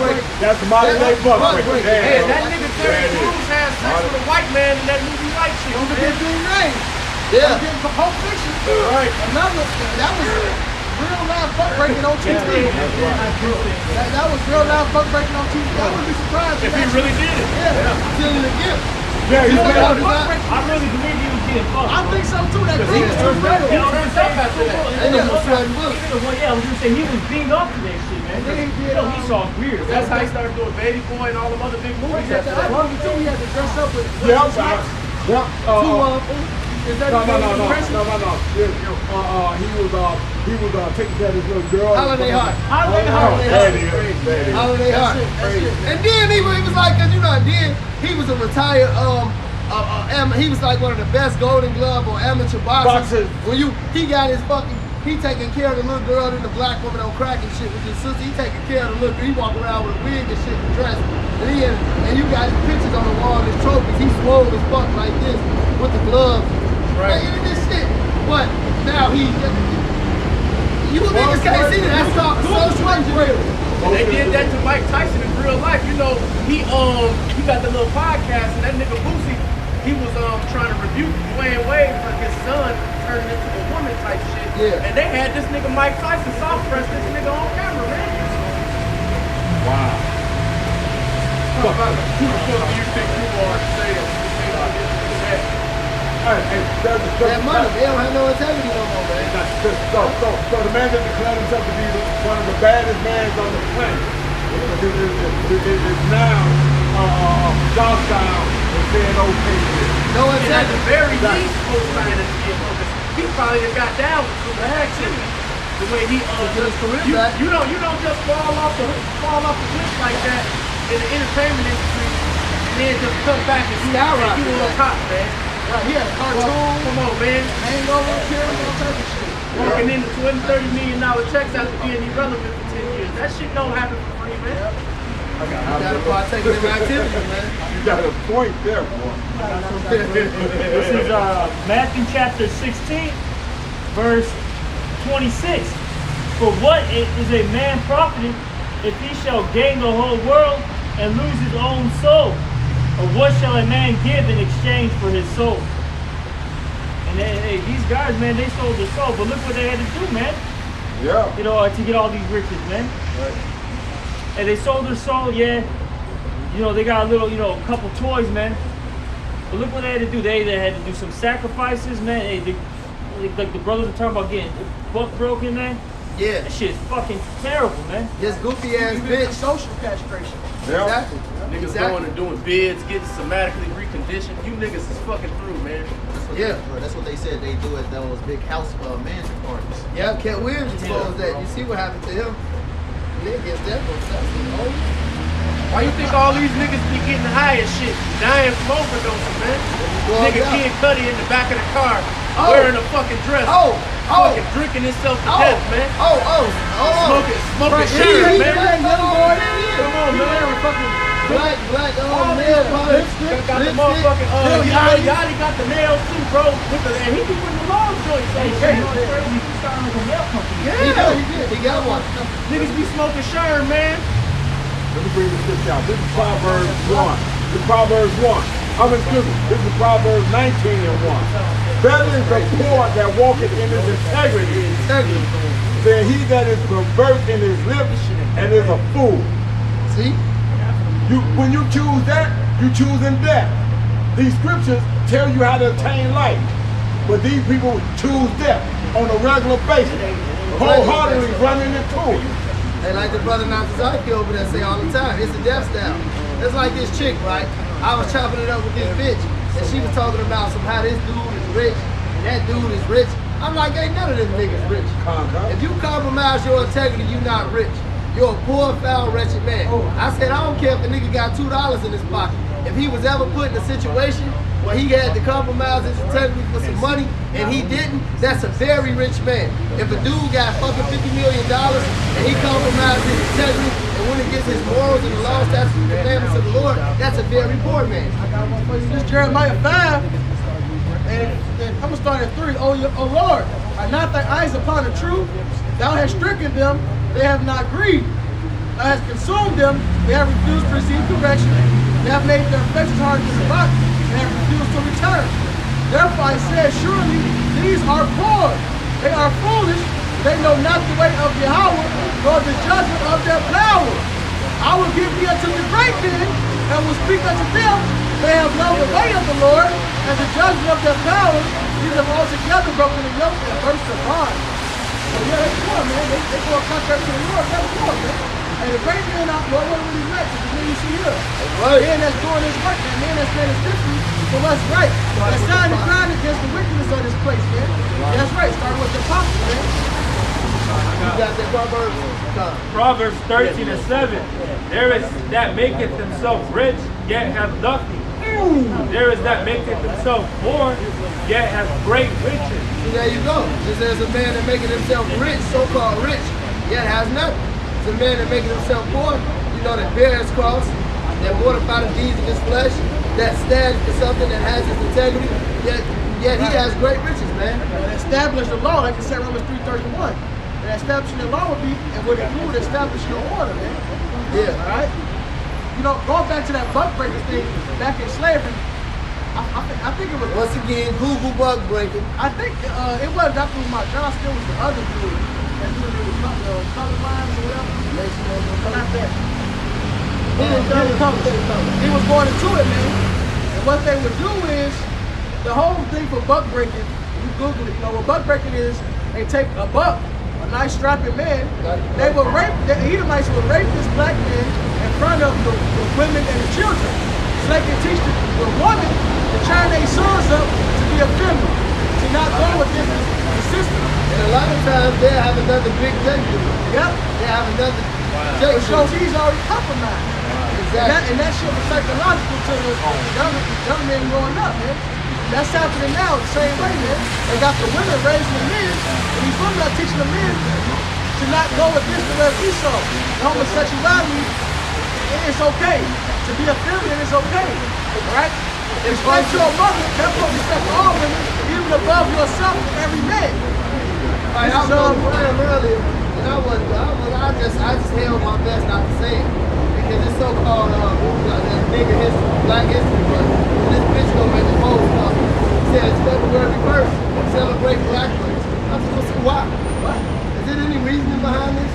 breaking. That's the modern day buck breaking. Hey, that nigga Terry Crews had sex with a white man in that movie White Chicks. Don't forget the name. Yeah. Don't forget Pulp Fiction. Right. Another, that was real live buck breaking on TV. That was real live buck breaking on TV. I wouldn't be surprised If he really did it. Yeah. Still in the gift. Yeah, he's been out I really believe he was getting fucked. I think so too. That He thing was too turned real. up after that. That nigga was sweating bullets. Yeah, I was gonna say he was being off to that shit, man. You know, he saw weird. That's how he started doing Baby Boy and all them other big movies That after that. movie too, he had to dress up with Is that No. He was taking care of his little girl. Holiday Heart. There it is. Holiday Heart. And then he was like, cause you know, then he was a retired he was like one of the best Golden Glove or amateur boxers. When he taking care of the little girl and the black woman on crack and shit with his sister. He taking care of the little girl. He walk around with a wig and shit and dress. And you got his pictures on the wall, his trophies. He swole as fuck like this with the gloves. Right. Like, this shit. But now you niggas can't see that. That's called social engineering. They did that to Mike Tyson in real life. You know, he got the little podcast and that nigga Boosie, he was trying to rebuke Dwayne Wade for his son turning into a woman type shit. Yeah. And they had this nigga Mike Tyson soft press this nigga on camera, man. Wow. How about who the fuck do you think you are to say that? That money, they don't have no integrity no more, man. So the man that declared himself to be one of the baddest men on the planet is now docile and saying okay to this. No And at the integrity. very least, he probably got down with some activity. the way he get his career you, back. you don't just fall off the cliff like that in the entertainment industry and then just come back and Skyrocket, you on man. top, man. Right, he had a cartoon, Come on, man. hangover, appearance, all type of shit. Walking into $20-30 million checks after being irrelevant for 10 years. That shit don't happen for free, man. You gotta partake in them activities, man. You got a point there, boy. This is Matthew chapter 16, verse 26. For what is a man profited if he shall gain the whole world and lose his own soul? Or what shall a man give in exchange for his soul? And hey, these guys, man, they sold their soul, but look what they had to do, man. Yeah. You know, to get all these riches, man. And they sold their soul, yeah. You know, they got a little, a couple toys, man. But look what they had to do. They had to do some sacrifices, man. Like the brothers are talking about getting buck broken, man. Yeah. That shit is fucking terrible, man. This goofy ass Even bitch. social castration. Yeah. Exactly. Niggas going and doing bids, getting somatically reconditioned. You niggas is fucking through, man. Yeah. Bro, that's what they said they do at those big house mansion parties. Yeah, Cat Williams exposed that. You see what happened to him? They get that for Why you think all these niggas be getting high and shit? Dying from overdoses, man. Well, Nigga yeah. Kid Cudi in the back of the car, Oh. wearing a fucking dress, fucking drinking himself to death, man. Smoking Yeah, shirt, man. Come on, man. Black, All nail these polish, got the lipstick. motherfucking Hell, Yachty got the nails too, bro. And he be putting the long joints on his Hey, face. you starting like a nail company. He got one. Niggas be smoking shirt, man. Let me bring this scripture out. This is Proverbs 1. This is Proverbs 1. This is Proverbs 19 and 1. Better is the poor that walketh in his integrity than he that is perverse in his lips and is a fool. See? When you choose that, you choosing death. These scriptures tell you how to attain life. But these people choose death on a regular basis. Wholeheartedly running into it. And like the brother Nakazaki over there say all the time, it's a death style. It's like this chick, right? I was chopping it up with this bitch, and she was talking about how this dude is rich, and that dude is rich. I'm like, ain't none of them niggas rich. If you compromise your integrity, you not rich. You're a poor, foul, wretched man. I said, I don't care if the nigga got $2 in his pocket. If he was ever put in a situation where he had to compromise his integrity for some money, and he didn't, that's a very rich man. If a dude got fucking $50 million and he compromised his integrity, and when he gets his morals and the law, statutes, and commandments of the Lord, that's a very poor man. I got one for you. This Jeremiah 5. And I'm going to start at 3. O Lord, are not thy eyes upon the truth? Thou hast stricken them, they have not grieved. Thou hast consumed them, they have refused to receive correction. They have made their affections hard to the rock, and have refused to return. Therefore I said, surely these are poor. They are foolish. They know not the way of Yahweh, nor the judgment of their power. I will give thee unto the great men, and will speak unto them. They have known the way of the Lord, and the judgment of their power. These have altogether broken the yoke and burst the bond. So yeah, they poor, man. They go contrary to the Lord. They're poor, man. And the great men out there, what really rich is the man you see here. The man that's doing his work, that man that's made his victory for what's right. That's sign the ground against the wickedness of this place, man. That's right. Start with the apostles, man. You got that Proverbs? Proverbs 13 and 7. There is that maketh himself rich, yet hath nothing. There is that maketh himself poor, yet hath great riches. See, there you go. This is a man that making himself rich, so-called rich, yet has nothing. It's a man that making himself poor, that bears his cross, that mortify the deeds of his flesh, that stands for something that has his integrity, yet he has great riches, man. And establish the law, like it said Romans 3:31. And establishing the law would be, and would include establishing the order, man. Yeah. All right? Going back to that buck breaker thing, back in slavery, I think it was... Once again, Google bug breaking. I think it wasn't Dr. Umar Johnson, it was the other dude that doing the color lines or whatever. Not that. He was going into it, man. And what they would do is, the whole thing for buck breaking, you Google it, what buck breaking is, they take a buck, a nice strapping man, they would rape, the Edomites would rape this black man in front of the women and the children. So they can teach the woman to turn their sons up to be a feminine, to not go against the system. And a lot of times they have another big Jacob. Yep. They have another It Jacob. shows he's already compromised. Exactly. And that shit was psychological to the young men growing up, man. That's happening now the same way, man. They got the women raising the men, and these women are teaching the men to not go against the way of Esau. Homosexuality, it's okay. To be a feminine is okay, right? Respect your mother, therefore respect all women, even above yourself and every man. Like I was praying earlier, and I just held my best not to say it. Because it's so-called nigga history, black history month. And this bitch gonna make a post up. Said it's February 1st, celebrate black folks. I'm supposed to say why? What? Is there any reasoning behind this?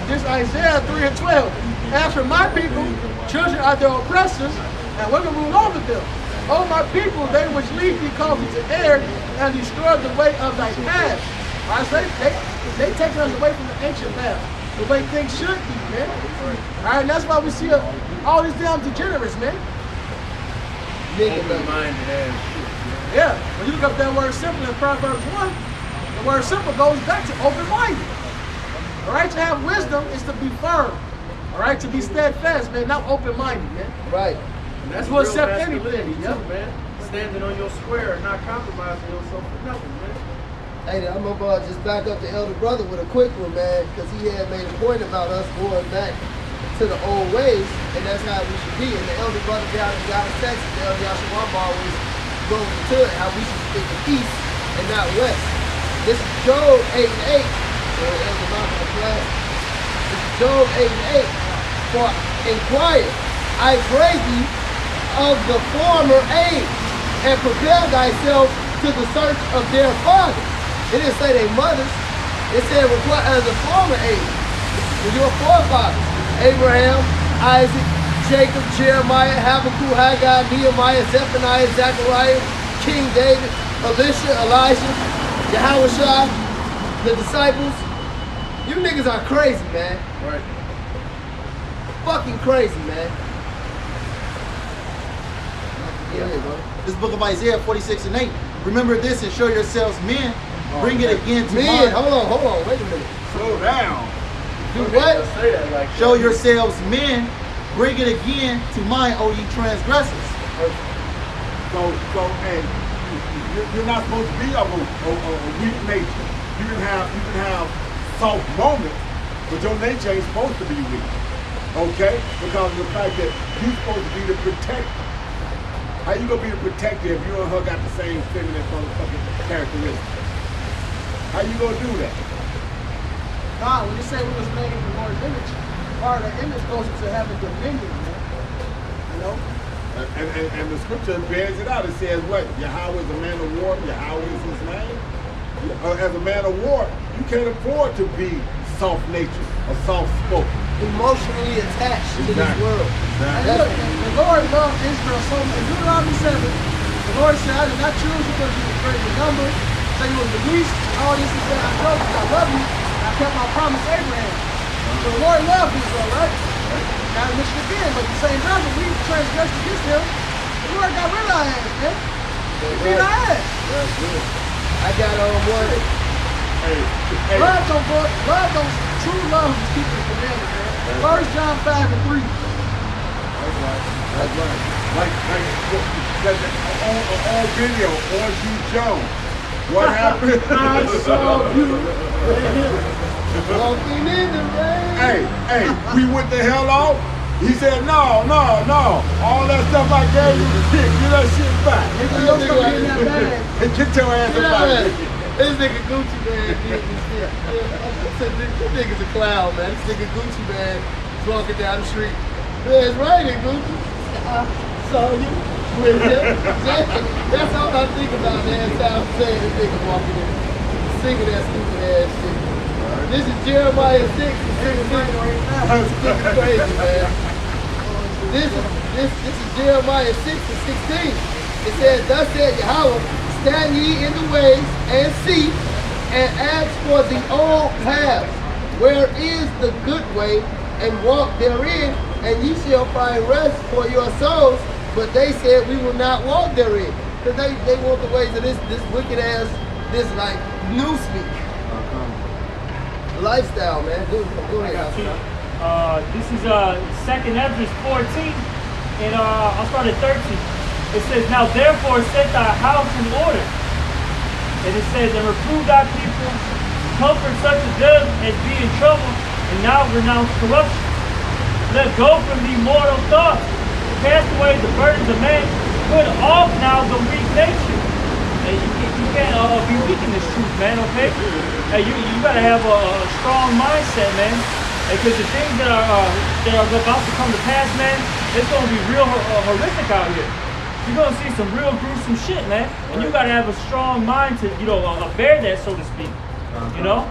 This Isaiah 3 and 12. As for my people, children are their oppressors, and women rule over them. O my people, they which lead thee cause thee to err, and destroy the way of thy path. I say they taking us away from the ancient path, the way things should be, man. All right, and that's why we see all these damn degenerates, man. Open-minded ass shit. Yeah, when you look up that word simple in Proverbs 1, the word simple goes back to open-minded. All right, to have wisdom is to be firm. All right, to be steadfast, man, not open-minded, man. Right. And that's We'll real accept masculinity anything, too, yeah. man. Standing on your square and not compromising yourself for nothing, man. Hey, I'm gonna just back up the elder brother with a quick one, man, because he had made a point about us going back to the old ways, and that's how we should be. And the elder brother down in Dallas, Texas, the elder Yashawamba always goes into it, how we should think of east and not west. This is Job 8 and 8. So elder Malcolm in class. This is Job 8 and 8. For inquire, I pray thee, of the former age, and prepare thyself to the search of their fathers. It didn't say their mothers. It said as a former age. With your forefathers. Abraham, Isaac, Jacob, Jeremiah, Habakkuk, Haggai, Nehemiah, Zephaniah, Zechariah, King David, Elisha, Elijah, Yahushua, the disciples. You niggas are crazy, man. Right. Fucking crazy, man. Yeah, bro. This book of Isaiah 46 and 8. Remember this and show yourselves men. Bring it again to Men, mind. hold on, wait a minute. Slow down. Do what? Say that like Show yourselves men. Bring it again to mind, O ye transgressors. So, hey, you're not supposed to be of a weak nature. You can have soft moments, but your nature ain't supposed to be weak. Okay? Because of the fact that you're supposed to be the protector. How you gonna be the protector if you and her got the same feminine motherfucking characteristics? How you gonna do that? God, when you say we was made in the Lord's image, part of the image goes into having dominion, man. You know? And the scripture bears it out. It says what? Yahweh is a man of war. Yahweh is his name. As a man of war, you can't afford to be soft-natured or soft-spoken. Emotionally attached to this world. And look, the Lord loved Israel so much. In Deuteronomy 7, the Lord said, I did not choose you because you were great in number, so you were the least, all this is that I chose you, I love you, and I kept my promise to Abraham. So the Lord loved Israel, right? Now I mention again, but at the same time, when we transgressed against him, the Lord got rid of our ass, man. He beat our ass. That's good. I got one. Hey, Love don't, true love is keeping the commandments, man. 1 John 5 and 3. That's right. Like on video, Orange Jones. What happened? I saw you. Walking in the rain. Hey, we went the hell off. He said, no. All that stuff I gave you, get that shit back. Nigga, don't come in that bag. Get your ass up out of here. This nigga Gucci man did this shit. This nigga's a clown, man. This nigga Gucci man is walking down the street. Man, it's raining, Gucci. Saw you with him. That's all I think about, man. Time saying this nigga walking in, singing that stupid ass shit. This is Jeremiah 6 and 16. This is crazy, man. This is Jeremiah 6 and 16. It says, thus said Yahweh, stand ye in the ways and see, and ask for the old path, where is the good way, and walk therein, and ye shall find rest for your souls. But they said, we will not walk therein. Cause they want the ways of this wicked ass, this like new speak. Lifestyle, man. Go ahead. This is 2nd Ezra 14, and I'll start at 13. It says, now therefore set thy house in order. And it says, and reprove thy people, comfort such as them as be in trouble, and now renounce corruption. Let go from thee mortal thoughts, cast away the burdens of man, put off now the weak nature. And you can't be weak in this truth, man, okay? You gotta have a strong mindset, man. Because the things that are about to come to pass, man, it's gonna be real horrific out here. You're gonna see some real gruesome shit, man. And you gotta have a strong mind to, bear that, so to speak. You know?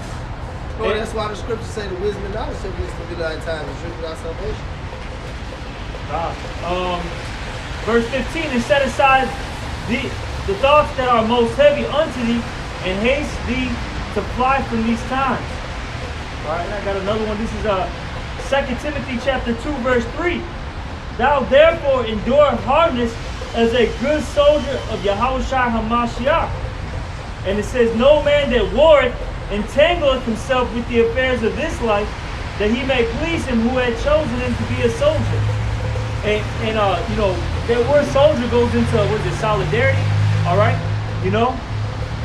Well, that's why the scriptures say the wisdom and knowledge shall be to thy time and strengthen thy salvation. Verse 15, and set aside the thoughts that are most heavy unto thee, and haste thee to fly from these times. All right, I got another one. This is 2 Timothy chapter 2, verse 3. Thou therefore endure hardness as a good soldier of Yahushua HaMashiach. And it says, no man that warreth entangleth himself with the affairs of this life, that he may please him who had chosen him to be a soldier. And that word soldier goes into, solidarity, all right?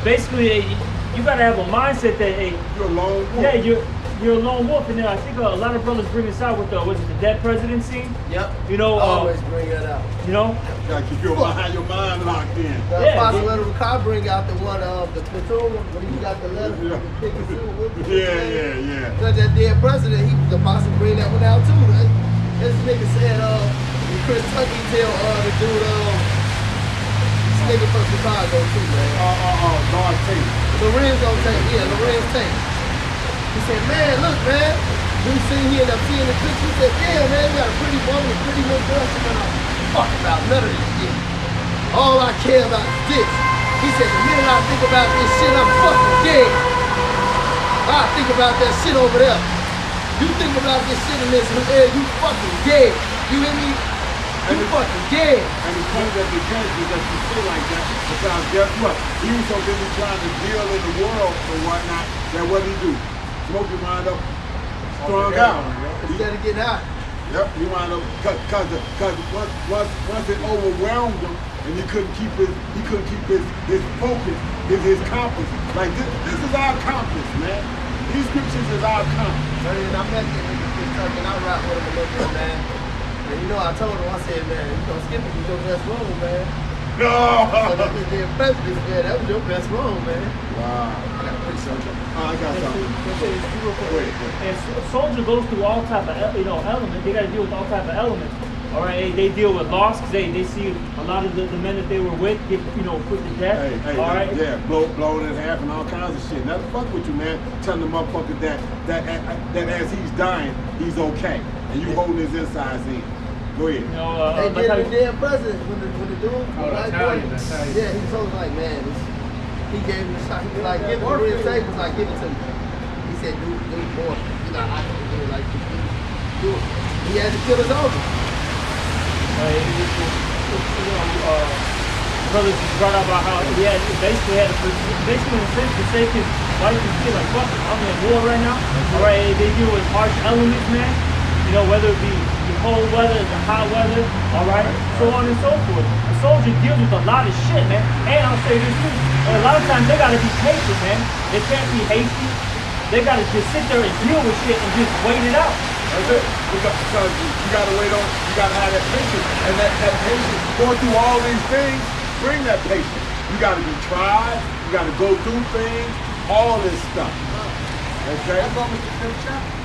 Basically, you got to have a mindset that, You're a lone wolf. yeah, you're a lone wolf. And then I think a lot of brothers bring this out with the dead president scene? Yep. Always bring that out. You gotta keep your mind locked in. The Apostle Letter of Kai bring out the one of the platoon when he got the letter from the picket suit. Yeah. Because that dead president, the Apostle bring that one out too, right? This nigga said, Chris Tucky tell the dude, this nigga from Chicago too, man. Lord Tate. Lorenzo Tate, Lorenzo Tate. He said, man, look, man. We sitting here and I'm seeing the picture. He said, yeah, man, you got a pretty woman, a pretty little girl. She gonna fuck about none of this shit. All I care about is this. He said, the minute I think about this shit, I'm fucking dead. I think about that shit over there. You think about this shit in this area, you fucking dead. You hear me? You fucking dead. And the point that the case is that you feel like that, because guess what? He was so busy trying to deal in the world and whatnot, that what did he do? Smoke your mind up, strung out. Instead of getting high. Yep, he wound up, cause once it overwhelmed him, and he couldn't keep his focus, his compass. Like this is our compass, man. These scriptures is our compass. And I met him in Kentucky and I rock with him a little bit, man. And I told him, I said, man, you gonna skip it with your best role, man. No! So that was their president, man. That was your best role, man. Wow. I got a pretty soldier. I got something. And soldier goes through all type of elements. They got to deal with all type of elements. All right, they deal with loss because they see a lot of the men that they were with get put to death. All right. Yeah, blown in half and all kinds of shit. Now fuck with you, man. Telling the motherfucker that as he's dying, he's okay, and you holding his insides in. Go ahead. They did the damn president when the dude. Italian. Yeah, he told like, man, he gave him the shot. He was like, give it to me. He was like, give it to me. He said, do more. I can do it like do it. He had to kill his own. Brothers just brought up about how he had basically in a sense to take his wife and kid like, fuck it, I'm in war right now. All right, they deal with harsh elements, man. Whether it be the cold weather, the hot weather, all right, so on and so forth. A soldier deals with a lot of shit, man. And I'll say this too, a lot of times they gotta be patient, man. They can't be hasty. They gotta just sit there and deal with shit and just wait it out. That's it. Because you gotta wait on, you gotta have that patience. And that patience, going through all these things, bring that patience. You gotta be tried, you gotta go through things, all this stuff. Okay? That's Romans the 5th chapter.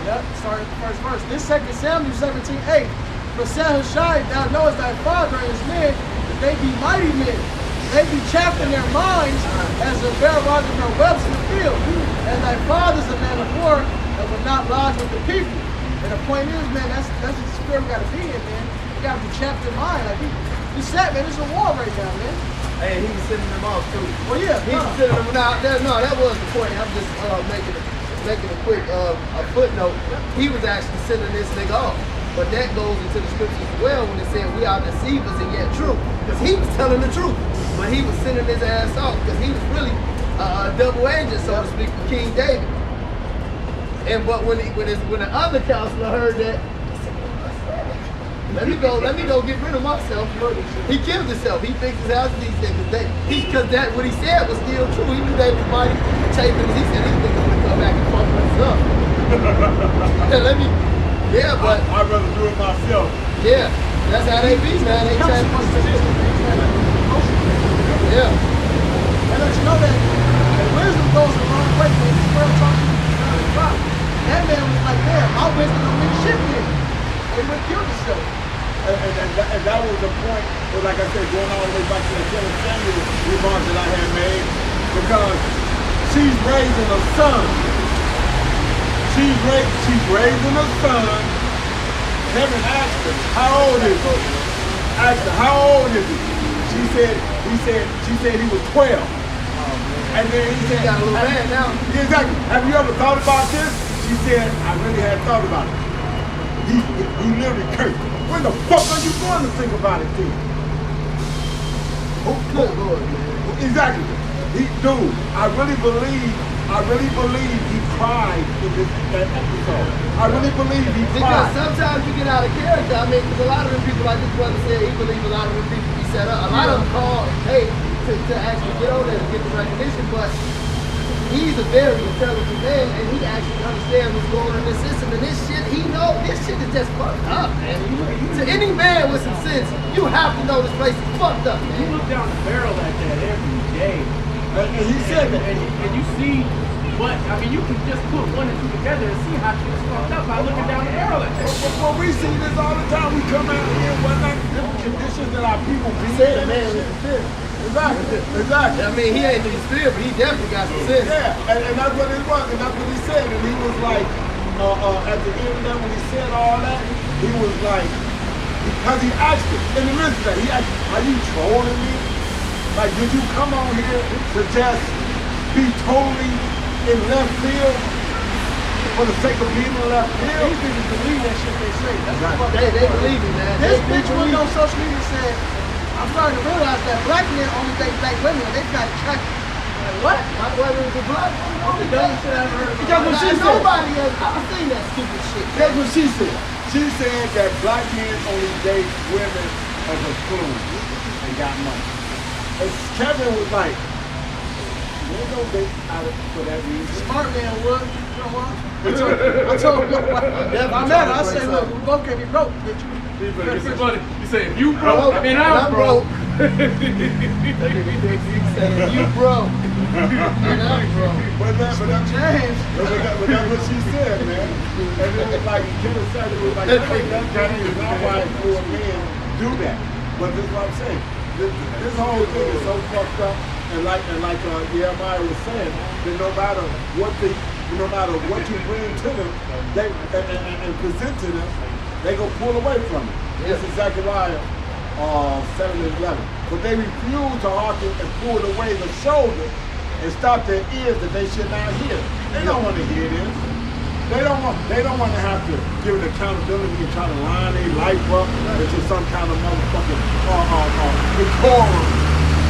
Yep, start at the first verse. This 2 Samuel 17:8. For Hushai, thou knowest thy father and his men, that they be mighty men. They be chaffed in their minds as a bear rocking their webs in the field. And thy father's a man of war that will not lodge with the people. And the point is, man, that's the spirit we gotta be in, man. You gotta be chapped in mind. Like you said, man, it's a war right now, man. Hey, he was sending them off too. Well, yeah, He was sending them out. That was the point. I'm just making a quick a footnote. He was actually sending this nigga off. But that goes into the scriptures as well when it said we are deceivers and yet true. Because he was telling the truth. But he was sending his ass off because he was really a double agent, so to speak, for King David. And but when the other counselor heard that, he said, let me go get rid of myself. He killed himself. He fixed his house these things. Because that what he said was still true. He knew they was mighty chafing. He said these niggas gonna come back and fuck us up. But I'd rather do it myself. yeah, that's how they be, man. They chafe. Yeah. And let you know that wisdom goes a long way when this world talking to God. That man was like, man, my wisdom don't mean shit here. They would kill themselves. And that was the point, where, like I said, going all the way back to the Kevin Samuel remarks that I had made, because she's raising a son. She's raising a son. Kevin asked her, how old is he? Asked her, how old is he? She said he was 12. And then he said, got a little mad now. Exactly. Have you ever thought about this? She said, I really had thought about it. He literally cursed. When the fuck are you going to think about it then? Good Lord, man. Exactly. I really believe he cried in that episode. I really believe he Because cried. sometimes you get out of character. I mean, because a lot of them people, like this brother said, he believes a lot of them people be set up. A lot of them call, hey, to actually get on there and get the recognition, but he's a very intelligent man, and he actually understands what's going on in the system. And this shit, he knows this shit is just fucked up, man. To any man with some sense, you have to know this place is fucked up, You man. look down the barrel at that every day. And he said that. And you see what, I mean, you can just put one and two together and see how shit's fucked up by looking down the barrel at that. Well, we see this all the time. We come out here, whatnot, different conditions that our people be Said in. the man with the sense. Exactly. I mean, he ain't in the spirit, but he definitely got some sense. Yeah, and that's what it was, and that's what he said. And he was like, at the end of that, when he said all that, he was like, because he asked it, in the midst of that, he asked, are you trolling me? Like, did you come on here to just be totally in left field for the sake of being in left field? These people believe that shit they say. That's what They believe it, man. This They bitch went believe on social media said, I'm starting to realize that black men only date black women and they got attracted. Like, what? my brother was a black woman. The dumbest shit I ever heard. That's what she said. Nobody has ever seen that stupid shit. That's what she said. She said that black men only date women of influence and got money. And Kevin was like, there's no date out of for that reason. Smart man would. You know what? I told him, if I met her, I say, look, we both can be broke, bitch. You say if you broke, I mean I'm broke. You broke. And I'm broke. But that's James. but that's what she said, man. And it was like, Kevin said it was like, that is not why for a man do that. But this is what I'm saying. This whole thing is so fucked up. And like Jeremiah was saying, that no matter what you bring to them, they and present to them, they go pull away from it. This is Zechariah 7:11. But they refuse to hearken and pull away the shoulder and stop their ears that they should not hear. They don't want to hear this. They don't want to have to give an accountability and try to line their life up into some kind of motherfucking decorum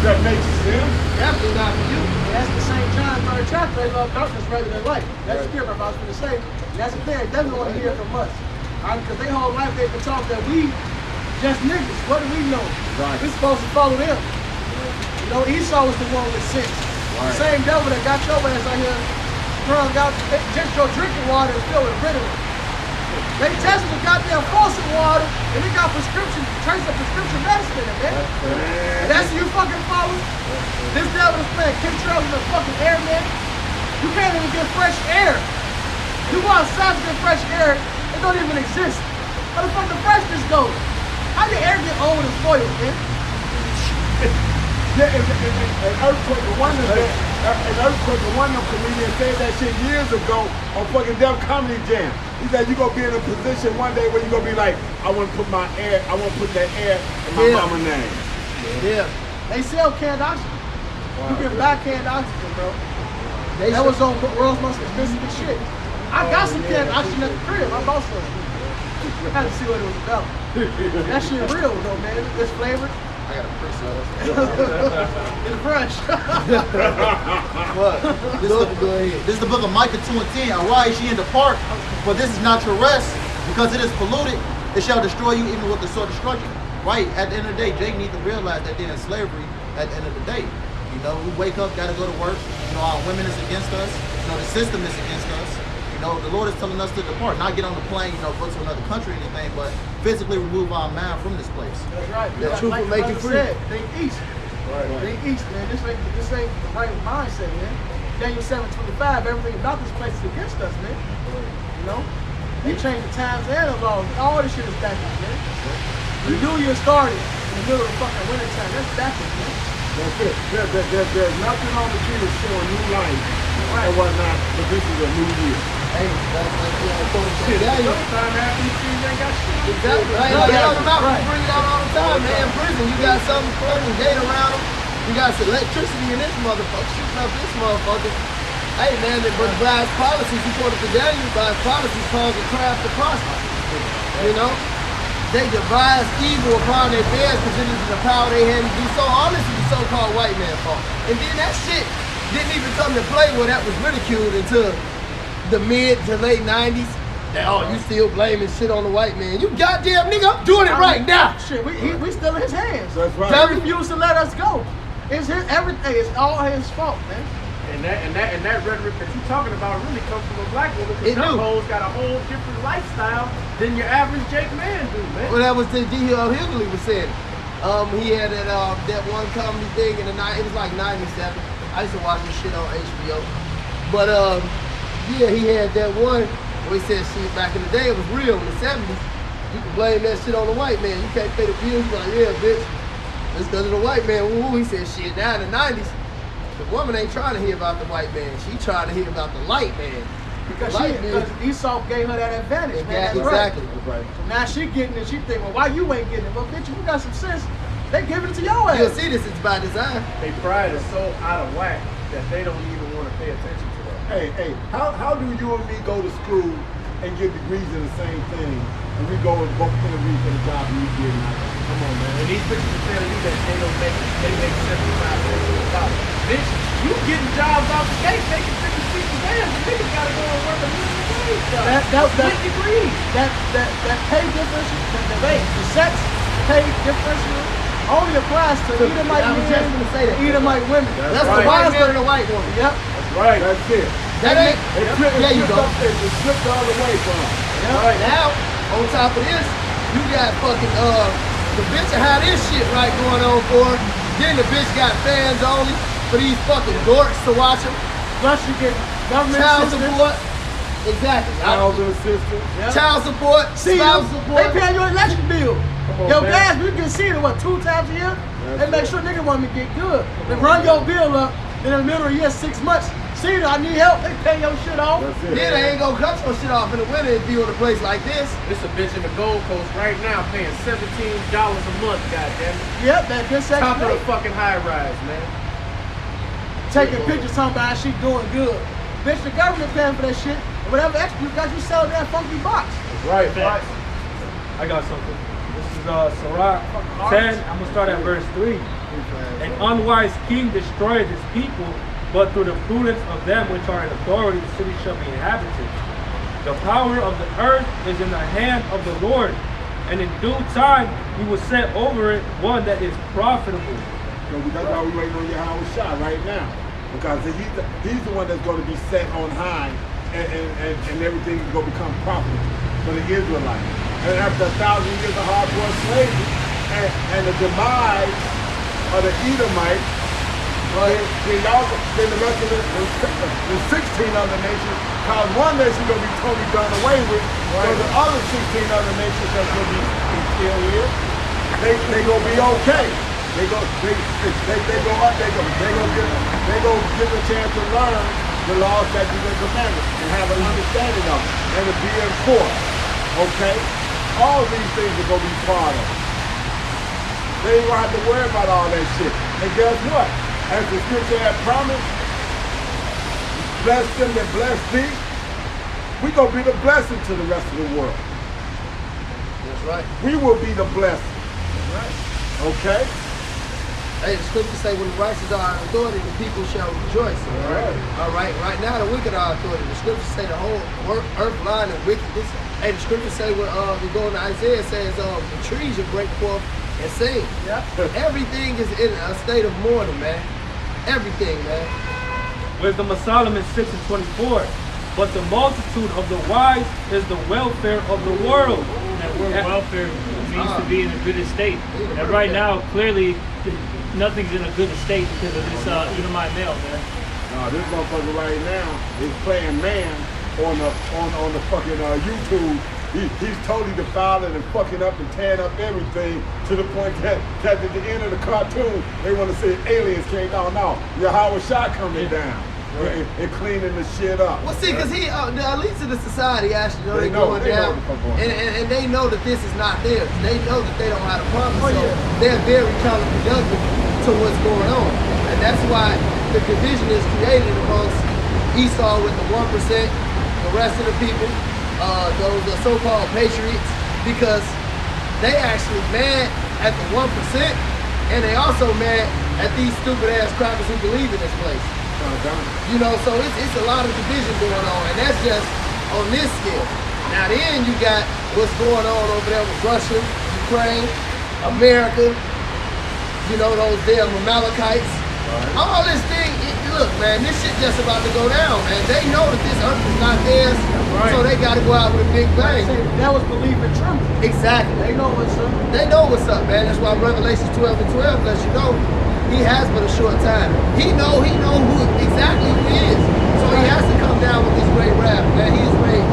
that makes sense. Definitely not for you. And that's the same John 3rd chapter. They love darkness rather than light. That's the spirit of I was going to say. And that's the thing. They definitely want to hear from us. Because they whole life they've been taught that we just niggas. What do we know? Right. We're supposed to follow them. You know, Esau was the one with sense. Right. The same devil that got your ass out here drunk out, just your drinking water is filled with Ritalin. They tested the goddamn faucet water and they got trace of prescription medicine in it, man. And that's who you fucking follow? This devil is playing chemtrails in the fucking air, man. You can't even get fresh air. You go outside to get fresh air, it don't even exist. Where the fuck the freshness go? How did air get old and spoiled, man? Yeah, an earthquake of one of them comedians said that shit years ago on fucking Def Comedy Jam. He said you gonna be in a position one day where you gonna be like, I wanna put that air in my mama's name. Yeah. They sell canned oxygen. You can buy canned oxygen, bro. They That was on world's most expensive shit. I got some canned oxygen at the crib. I bought some. I had to see what it was about. That shit real though, man. It's flavored. I got a press It's fresh. What? Go ahead. This is the book of Micah 2 and 10. Arise ye and depart, for this is not your rest, because it is polluted. It shall destroy you even with the sword destruction. Right? At the end of the day, Jake needs to realize that they're in slavery at the end of the day. You know, we wake up, gotta go to work. You know, our women is against us. You know, the system is against us. You know, the Lord is telling us to depart, not get on the plane, you know, go to another country or anything, but physically remove our mind from this place. That's right. The truth will make you free. Said, think east. Think east, man. This ain't the right mindset, man. Daniel 7:25, everything about this place is against us, man. You know? They changed the times and the laws. All this shit is backwards, man. The new year started in the middle of fucking winter time. That's backwards, man. That's it. There's nothing on the tree that's showing new life and whatnot, but this is a new year. Hey, Shit, sometime after you see, you ain't got shit. exactly. Right, like y'all about to bring it out all the time, man. In prison, you got something fucking gate around them. You got some electricity in this motherfucker, shooting up this motherfucker. Hey, man, but God's policies, according to Daniel, God's policies cause the craft to prosper. You know? They devise evil upon their beds because it is the power they had to do so. All this is the so-called white man fault. And then that shit didn't even come to play where that was ridiculed until the mid to late 90s. That, oh, you still blaming shit on the white man. You goddamn nigga, I'm doing it right now. Shit, we still in his hands. That's right. He refused to let us go. It's his everything. It's all his fault, man. And that rhetoric that you're talking about really comes from a black woman, It because do. them hoes got a whole different lifestyle than your average Jake man do, man. Well, that was the D.L. Hughley was saying. He had that one comedy thing in the night. It was like '97. I used to watch this shit on HBO. But yeah, he had that one where he said shit back in the day. It was real in the '70s. You can blame that shit on the white man. You can't pay the bills. He's like, yeah, bitch. It's because of the white man. Woo. He said shit. Now in the '90s, the woman ain't trying to hear about the white man. She trying to hear about the light man. Because Light man. Esau gave her that advantage, man. That's Exactly. right. So now she getting it. She think, well, why you ain't getting it? Well, bitch, you got some sense. They giving it to your You'll ass. see this. It's by design. They pride is so out of whack that they don't even want to pay attention to that. Hey, how do you and me go to school and get degrees in the same thing, and we go and both interview for the job you get? Come on, man. And these bitches are telling you that they make $75,000. Bitch, you getting jobs off the gate making 50 cents a day. The niggas gotta go and work a minimum wage job. With degrees. That pay differential, the sex pay differential only applies to Edomite I was just men, gonna say that. Edomite women. That's right. the white man and the white woman. Yep. That's right. That's it. That ain't. There you go. It's flipped the other way from us. Right. Now, on top of this, you got fucking the bitch that had this shit right going on for her. Then the bitch got fans only for these fucking dorks to watch them. Plus you get government Child assistance. support. Exactly. Thousand assistance. Yep. Child support. See, spouse they support. paying your election bill. on, Your man. gas, we can see it, what, 2 times a year? They make sure nigga want me to get good. They run your bill up, then in the middle of the year, 6 months. See, I need help, they pay your shit off. That's it. Then they ain't gonna cut your shit off in the winter if you in a place like this. This a bitch in the Gold Coast right now paying $17 a month, goddamn it. Yep, that good sex Top of the rate. fucking high rise, man. Taking pictures talking about how she doing good. Bitch, the government paying for that shit. Whatever extra you got, you sell that funky box. Right. I got something. This is Sirach 10. I'm gonna start at verse 3. An unwise king destroyed his people, but through the prudence of them which are in authority, the city shall be inhabited. The power of the earth is in the hand of the Lord, and in due time he will set over it one that is profitable. So that's why we're waiting on Yahweh Shah right now. Because he's the one that's going to be set on high, and everything is going to become profitable for the Israelites. And after 1,000 years of hardcore slavery and the demise of the Edomites, then the rest of the 16 other nations, because one nation going to be totally done away with, so the other 16 other nations that's going to be still here, they going to be okay. They go up, they go get a chance to learn the laws, statutes, and commandments and have an understanding of it and to be enforced. Okay? All these things are gonna be part of it. They ain't gonna have to worry about all that shit. And guess what? As the scripture had promised, bless them that bless thee, we gonna be the blessing to the rest of the world. right. we will be the blessing. Right. Okay? Hey, the scriptures say when the righteous are in authority, the people shall rejoice. All right. Right now, the wicked are authority. The scriptures say the whole earth line and wickedness. Hey, the scriptures say when we go into Isaiah, it says the trees will break forth and sing. Yeah. Everything is in a state of mourning, man. Everything, man. Wisdom of Solomon 6:24. But the multitude of the wise is the welfare of the world. That word welfare means to be in a good estate. And right now, clearly, nothing's in a good estate because of this Edomite male, man. No, this motherfucker right now is playing man on the fucking YouTube. He's totally defiling and fucking up and tearing up everything to the point that at the end of the cartoon, they want to say aliens came down. No, Yahweh Shah coming down and cleaning the shit up. Well, see, because the elites of the society actually know they're going they down, know the fuck going on. and they know that this is not theirs. They know that they don't have a promise, so they're very counterproductive to what's going on, and that's why the division is created amongst Esau with the 1%, the rest of the people, those so-called patriots, because they actually mad at the 1%, and they also mad at these stupid ass crackers who believe in this place. You know, so it's a lot of division going on, and that's just on this scale. Now then you got what's going on over there with Russia, Ukraine, America, you know, those damn Amalekites. All this thing, look, man, this shit just about to go down, man. They know that this earth is not theirs, so they got to go out with a big bang. That was belief in truth. Exactly. They know what's up. They know what's up, man. That's why Revelation 12:12 lets you know he has but a short time. He know who exactly who he is. So he has to come down with this great wrath, man. He is made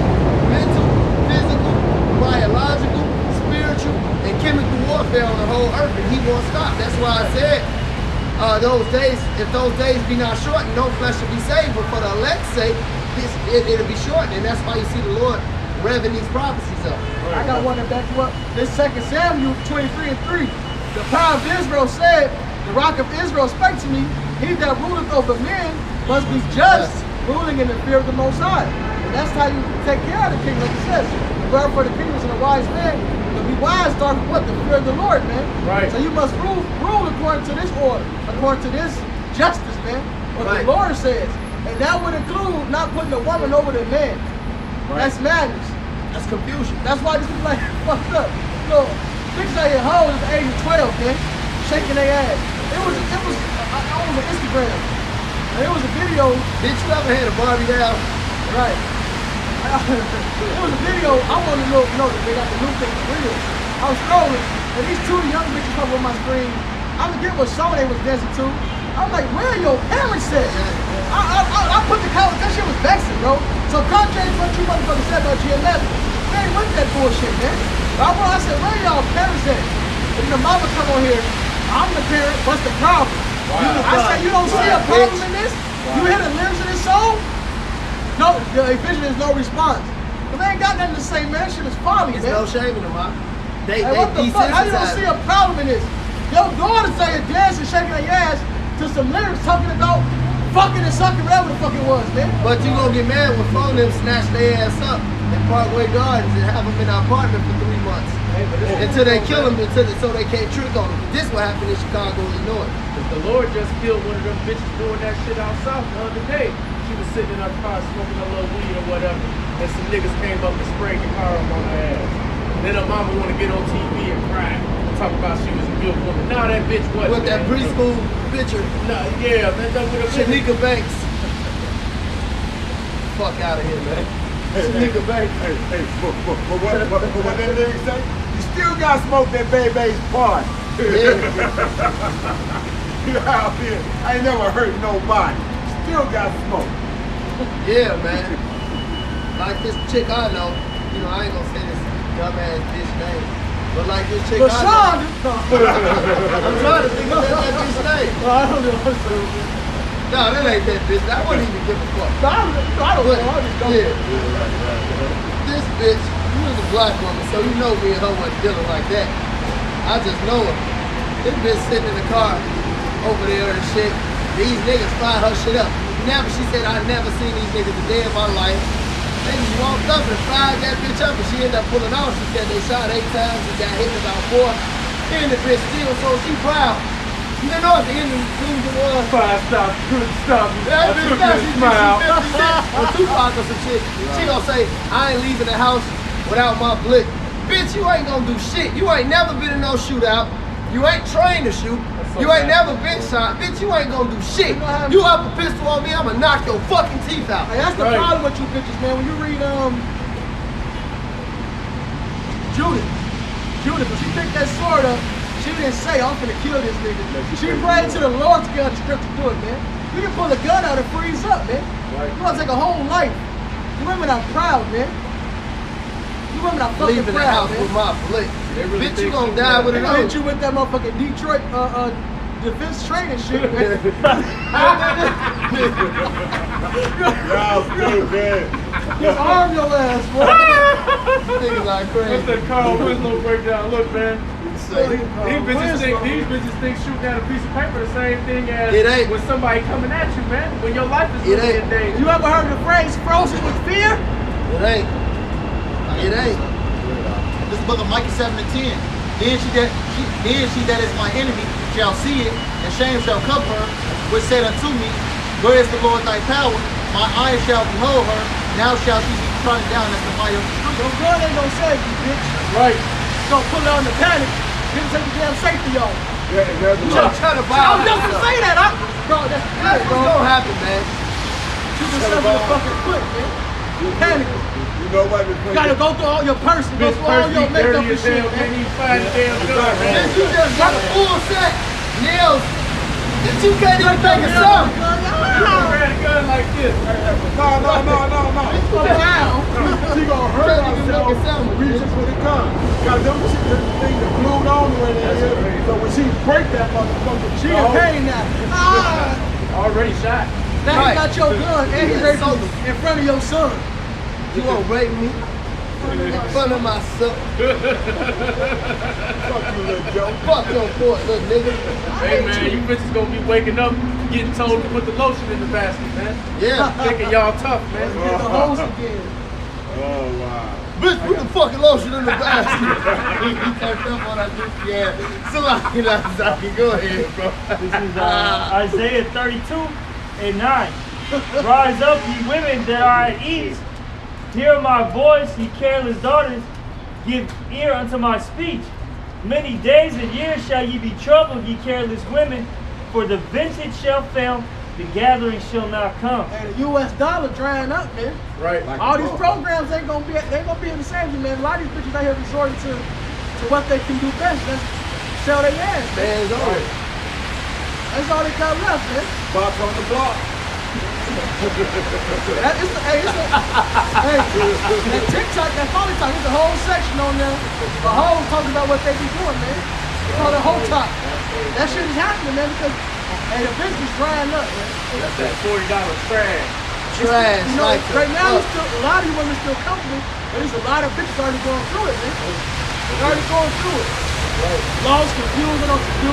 mental, physical, biological, spiritual, and chemical warfare on the whole earth, and he won't stop. That's why I said those days, if those days be not shortened, no flesh shall be saved. But for the elect's sake, it'll be shortened, and that's why you see the Lord revving these prophecies up. I got one to back you up. This 2 Samuel 23:3. The power of Israel said, the rock of Israel spake to me, he that ruleth over men must be just, ruling in the fear of the Most High. And that's how you take care of the kingdom. Like it says, the birth for the kingdom is in a wise man. To be wise, start with what? The fear of the Lord, man. Right. So you must rule according to this order, according to this justice, man. What the Lord says. And that would include not putting a woman over the man. That's madness. That's confusion. That's why this is like fucked up. Look, bitches out here hoes at the age of 12, man, shaking their ass. I was on Instagram, and it was a video. Did you ever had a Barbie down? Right. It was a video. I wanted to know that they got the new thing for real. I was scrolling, and these two young bitches come on my screen. I forget what song they was dancing to. I'm like, where are your parents at? I put the comment, that shit was vexing, bro. So contrary to what you motherfuckers said about G11, they ain't with that bullshit, man. I said, where are y'all parents at? And the mama come on here, I'm the parent, what's the problem? I said, you don't see a problem in this? You hear the lyrics of this song? No, the vision is no response. But they ain't got nothing to say, man. That shit is folly, There's man. no shame in them, huh? They What the fuck? How you don't see a desensitized. problem in this? Your daughter saying dancing, shaking her ass to some lyrics talking about fucking and sucking, whatever the fuck it was, man. But you gonna get mad when phone them snatch their ass up in Parkway Gardens and have them in our apartment for 3 months. Until they kill them, so they can't trick on them. This what happened in Chicago, Illinois. The Lord just killed one of them bitches doing that shit out south the other day. She was sitting in her car smoking a little weed or whatever, and some niggas came up and sprayed the car up on her ass. Then her mama want to get on TV and cry and talk about she was a good woman. Nah, that bitch wasn't. With that preschool picture, Nah, yeah, man, that with a bitch. Shanika Banks. Fuck out of here, man. Nigga, baby. Hey, but what that nigga say? You still got smoke that baby's part. Yeah. You out here, I ain't never hurt nobody. Still got smoke. Yeah, man. Like this chick I know, you know, I ain't gonna say this dumbass bitch name, but like this chick But I Sean, know, I'm trying to think of that bitch name. I don't know. No, that ain't that bitch. I wouldn't even give a fuck. I don't know. I just don't. Yeah. This bitch, you was a black woman, so you know me and her wasn't dealing like that. I just know her. This bitch sitting in the car over there and shit. These niggas fire her shit up. She said, I never seen these niggas a day in my life. Niggas walked up and fired that bitch up, and she ended up pulling off. She said they shot 8 times and got hit about 4. And the bitch still, so she proud. You know what the end of the conclusion was? 5 stops, couldn't stop me. That I bitch took now, that she smile. 50 Cent or Tupac or some shit. She gonna say, I ain't leaving the house without my blick. Bitch, you ain't gonna do shit. You ain't never been in no shootout. You ain't trained to shoot. You ain't never been shot. Bitch, you ain't gonna do shit. You up a pistol on me, I'ma knock your fucking teeth out. Hey, that's the problem with you bitches, man. When you read Judith, when she picked that sword up, she didn't say, I'm finna kill this nigga. She prayed to the Lord to get the script to do it, man. You can pull a gun out and freeze up, man. You gonna take a whole life. You women are proud, man. You women are fucking Leaving the proud, house man. with my blick. really Bitch, you think gonna she die with They it gonna on. hit you with that motherfucking Detroit defense training shit, man. Y'all stupid. Just arm your ass, boy. Niggas like What's crazy. that Carl Winslow breakdown? Look, man. Say, These bitches think shooting at a piece of paper the same thing as It ain't. when somebody coming at you, man. When your life is It really ain't. in danger. You ever heard the phrase frozen with fear? It ain't. It ain't. This book of Micah 7:10. Then she that is my enemy shall see it, and shame shall cover her, which said unto me, where is the Lord thy power? My eyes shall behold her, now shall she be trodden down as the mire of the street. Your gun ain't gonna save you, bitch. Right. Don't pull it on the panic. Didn't take the damn safety off. There's a You lot. trying to I buy was just gonna say that. Bro, that's That's good, what's bro. gonna happen, man. Shoot yourself in the fucking foot, man. Panic. You know what? You gotta go through all your purse, go Bitch, through all first your be makeup dirty and as shit, hell, can't man. even find the damn gun, man. Bitch, you just got a full set. Nails. Bitch, you can't even take a selfie. You ran a gun like this. No. Wow. She gonna hurt Can't even make a herself sound. reaching for the gun. Cause them shit, the thing that glued on right there. So when she break that motherfucker, She in pain now. Ah. Already shot. Now Right. he got your gun and he Yeah, raped so- you in front of your son. You won't rape me in front of my son. fuck you, little Joe. Fuck your foot, little nigga. Hey, man, you bitches gonna be waking up getting told to put the lotion in the basket, man. Yeah. Thinking y'all tough, man. Get the hose again. Oh wow. Bitch, put the fucking lotion in the basket. He turned up on that goofy ass. So I can go ahead, bro. This is Isaiah 32:9. Rise up, ye women that are at ease. Hear my voice, ye careless daughters. Give ear unto my speech. Many days and years shall ye be troubled, ye careless women. For the vintage shall fail, the gathering shall not come. And the US dollar drying up, man. Right. All these programs ain't gonna be in the same thing, man. A lot of these bitches out here resorting to what they can do best. That's sell their ass, man. Man's on. That's all they got left, man. Box on the block. That TikTok, that Folly Talk, there's a whole section on there. A whole talking about what they be doing, man. They call it whole talk. That shit is happening, man, because the business drying up, man. That's that $40 trash. Trash, You know, like right now, it's still, a lot of you women still comfortable, but there's a lot of bitches already going through it, man. They're already going through it. Lost, confused, what to do.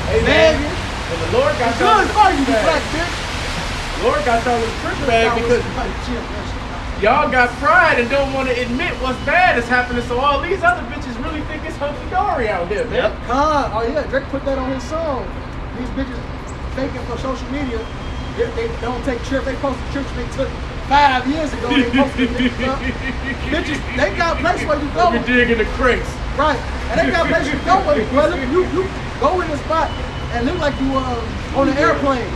Hey, man. Begging. And the Lord got Good y'all for you, in you the black bag. bitch. Lord got y'all in the trick bag because y'all got pride and don't want to admit what's bad is happening. So all these other bitches really think it's hunky-dory out here, man. Oh yeah, Drake put that on his song. These bitches faking for social media. They don't take trips. They posted trips they took 5 years ago. They posted bitches up. Bitches, they got place where you go. We dig in the crates. Right. And they got place you go where you go in the spot and look like you on an airplane.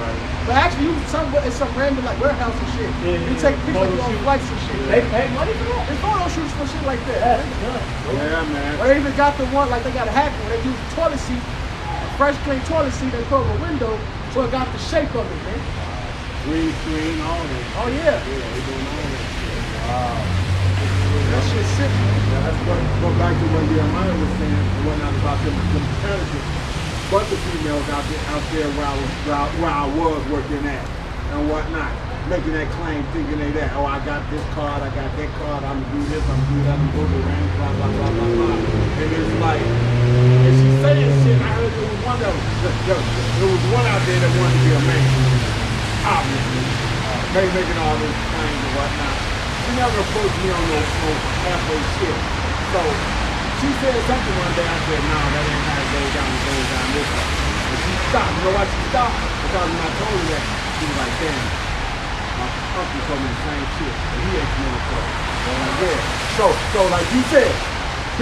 But actually it's some random like warehouse and shit. You take pictures of you on flights and shit. They pay money for that? They photo shoots for shit like that. Yeah, man. Or they even got the one like they got a hack where they use a toilet seat, a fresh clean toilet seat they put over a window so it got the shape of it, man. Green screen, all that. Oh yeah. Yeah, they doing all that. Wow. That shit's sick, man. Yeah, that's what go back to what Jeremiah was saying and whatnot about them competitors. Bunch of females out there where I was working at and whatnot. Making that claim, thinking they that, oh, I got this card, I got that card, I'm gonna do this, I'm gonna do that, I'm gonna go to the range, blah, blah, blah, blah, blah. And it's like, and she's saying shit, I heard there was one of them, there was one out there that wanted to be a man, obviously. Making all these claims and whatnot. she never approached me on no halfway shit. So she said something one day. I said, "No, that ain't how it goes down. It goes down this way." And she stopped. You know why she stopped? Because when I told her that, she was like, "Damn, my uncle told me the same shit. And he ain't never told." So like, yeah. So like you said,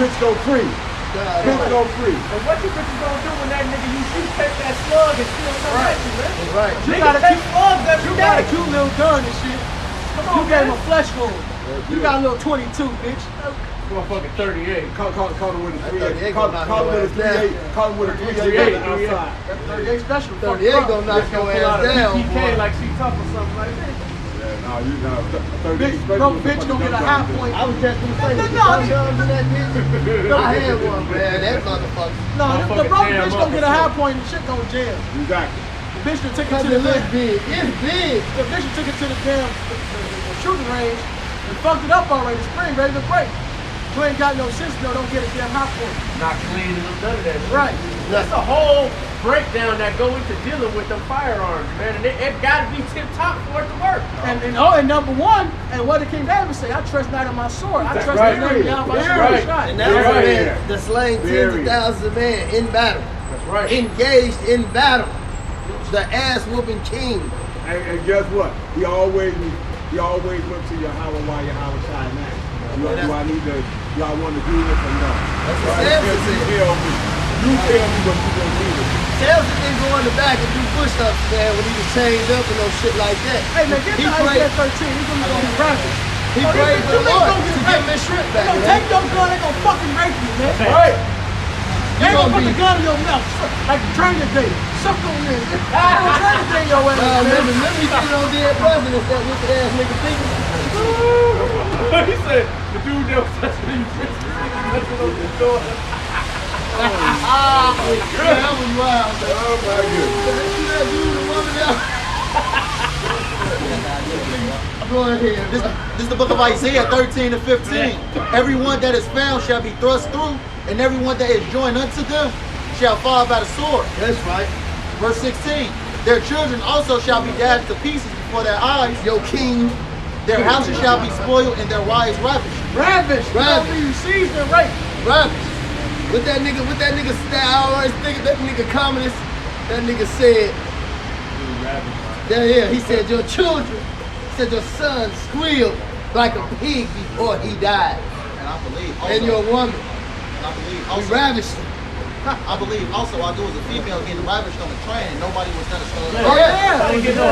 bitch go free. Bitch go free. And what you bitches gonna do when that nigga you shoot take that slug and still come at you, man? That's right. You Niggas got a take cute, slugs every you got a day. cute little gun and shit. Come You on, gave him man. a flesh wound. You got a little 22, bitch. Motherfucking 38. Caught him with a That 38. 38 Caught gonna him knock with a your ass 38. Caught him with a 38 38. outside. That 38 special. 38 gonna knock your ass down, PK boy. like she tough or something like that. Yeah, no, you know, 38 Bitch, special no was a bitch fucking gonna get a dumb high bitch. point. I was just gonna say, with the No, dum dums in that bitch. I had one, man. That motherfucker. No, the Motherfucking broke jam bitch up gonna get a or high point and shit gonna jam. Exactly. The bitch that took it Cause to the it look damn, big. It's big. the bitch that took it to the damn the shooting range and fucked it up already. Spring ready to break. You ain't got no sense, no, don't get a damn high point. Not clean and none of that shit. Right. That's a whole breakdown that go into dealing with them firearms, man. And it gotta be tip top for it to work. And number one, and what did King David say? I trust not in my sword. I trust right. in the name down by That's shooting right. shot. And that's Right. when the slain tens Very. of thousands of men in battle. That's right. Engaged in battle. The ass whooping king. And guess what? He always went to Yahweh Shai now. Do I need to, do I want to do this or no? That's what Right? Samson You said. tell me. You tell me what you gonna do. Samson didn't go in the back and do push-ups, man, when he was chained up and no shit like that. Hey man, get He the prayed- Isaiah 13. He's gonna be rapping. He prayed for the Lord to give him his shrimp They back. gonna man. take your gun, they gonna fucking rape you, man. Right. They gonna put gonna the be- gun in your mouth, like the trainer day. Suck on this. They gonna train the thing your ass, man. Remember he did on dead presidents, that wicked ass nigga thinking. He said the dude that was touching you, touching on the door. Yeah, that was wild, man. Oh my goodness. You see that dude, the woman out? Go ahead. This is the book of Isaiah 13 and 15. Everyone that is found shall be thrust through, and everyone that is joined unto them shall fall by the sword. That's right. Verse 16. Their children also shall be dashed to pieces before their eyes. Yo, king. Their houses shall be spoiled, and their wives ravished. Ravish. You gonna be seized and raped. Ravish. With that nigga style, I always think that nigga communist. That nigga said, yeah, he said your children, he said your son squealed like a pig before he died. And I believe also, And your woman, I believe we also, ravished him. I believe also I do as a female getting ravished on the train, and nobody was gonna Oh yeah. I didn't get no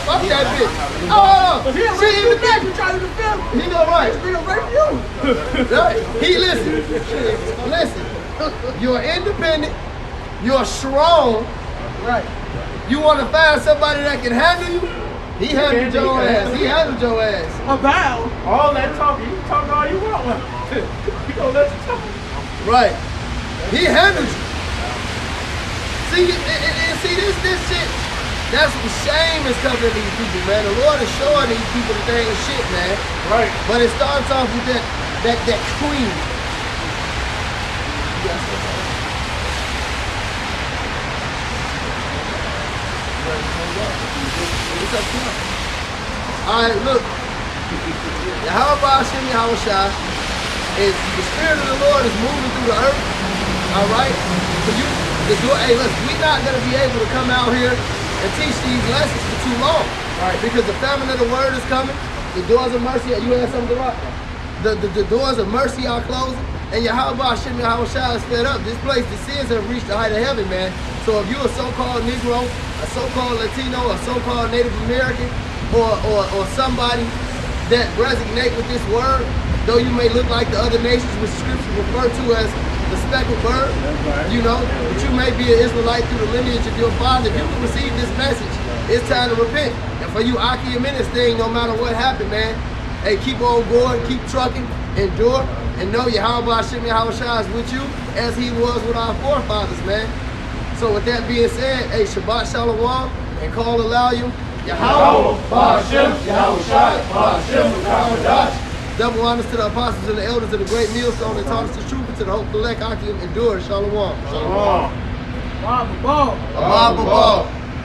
Fuck that bitch. Oh, But he she rape you even back, you try to defend him. he know right. He's gonna rape you. Right. He listen. You're independent. You're strong. Right. You want to find somebody that can handle you? He handled your ass. He handled your ass. About. all that talking. You can talk all you want. You gonna let you talk. Right. He handled you. See, see this shit. That's what shame is coming to these people, man. The Lord is showing these people that they ain't shit, man. Right. But it starts off with that queen. Alright, look. Yahweh Hashem Yahushua is the Spirit of the Lord is moving through the earth. Alright? So hey, listen, we're not gonna be able to come out here and teach these lessons for too long. Right. Because the famine of the word is coming. The doors of mercy, you had something to rock? The doors of mercy are closing. And Yahweh Hashem Yahushua is fed up. This place, the sins have reached the height of heaven, man. So if you're a so-called Negro, a so-called Latino, a so-called Native American, or somebody that resonate with this word, though you may look like the other nations which scripture refer to as the speckled bird, you know, but you may be an Israelite through the lineage of your father. If you can receive this message, it's time to repent. And for you Aki in this thing, no matter what happened, man, hey, keep on going, keep trucking, endure, and know Yahweh Hashem Yahushua is with you as he was with our forefathers, man. So with that being said, hey, Shabbat Shalom, and call Alayu, Yahweh Hashem Yahushua, Hashem Yahushua. Double honors to the apostles and the elders of the great millstone that taught us the truth, and to the hope, collect, Aki, endure. Shalom. Shalom. Bob, Bob. Abba, Ball.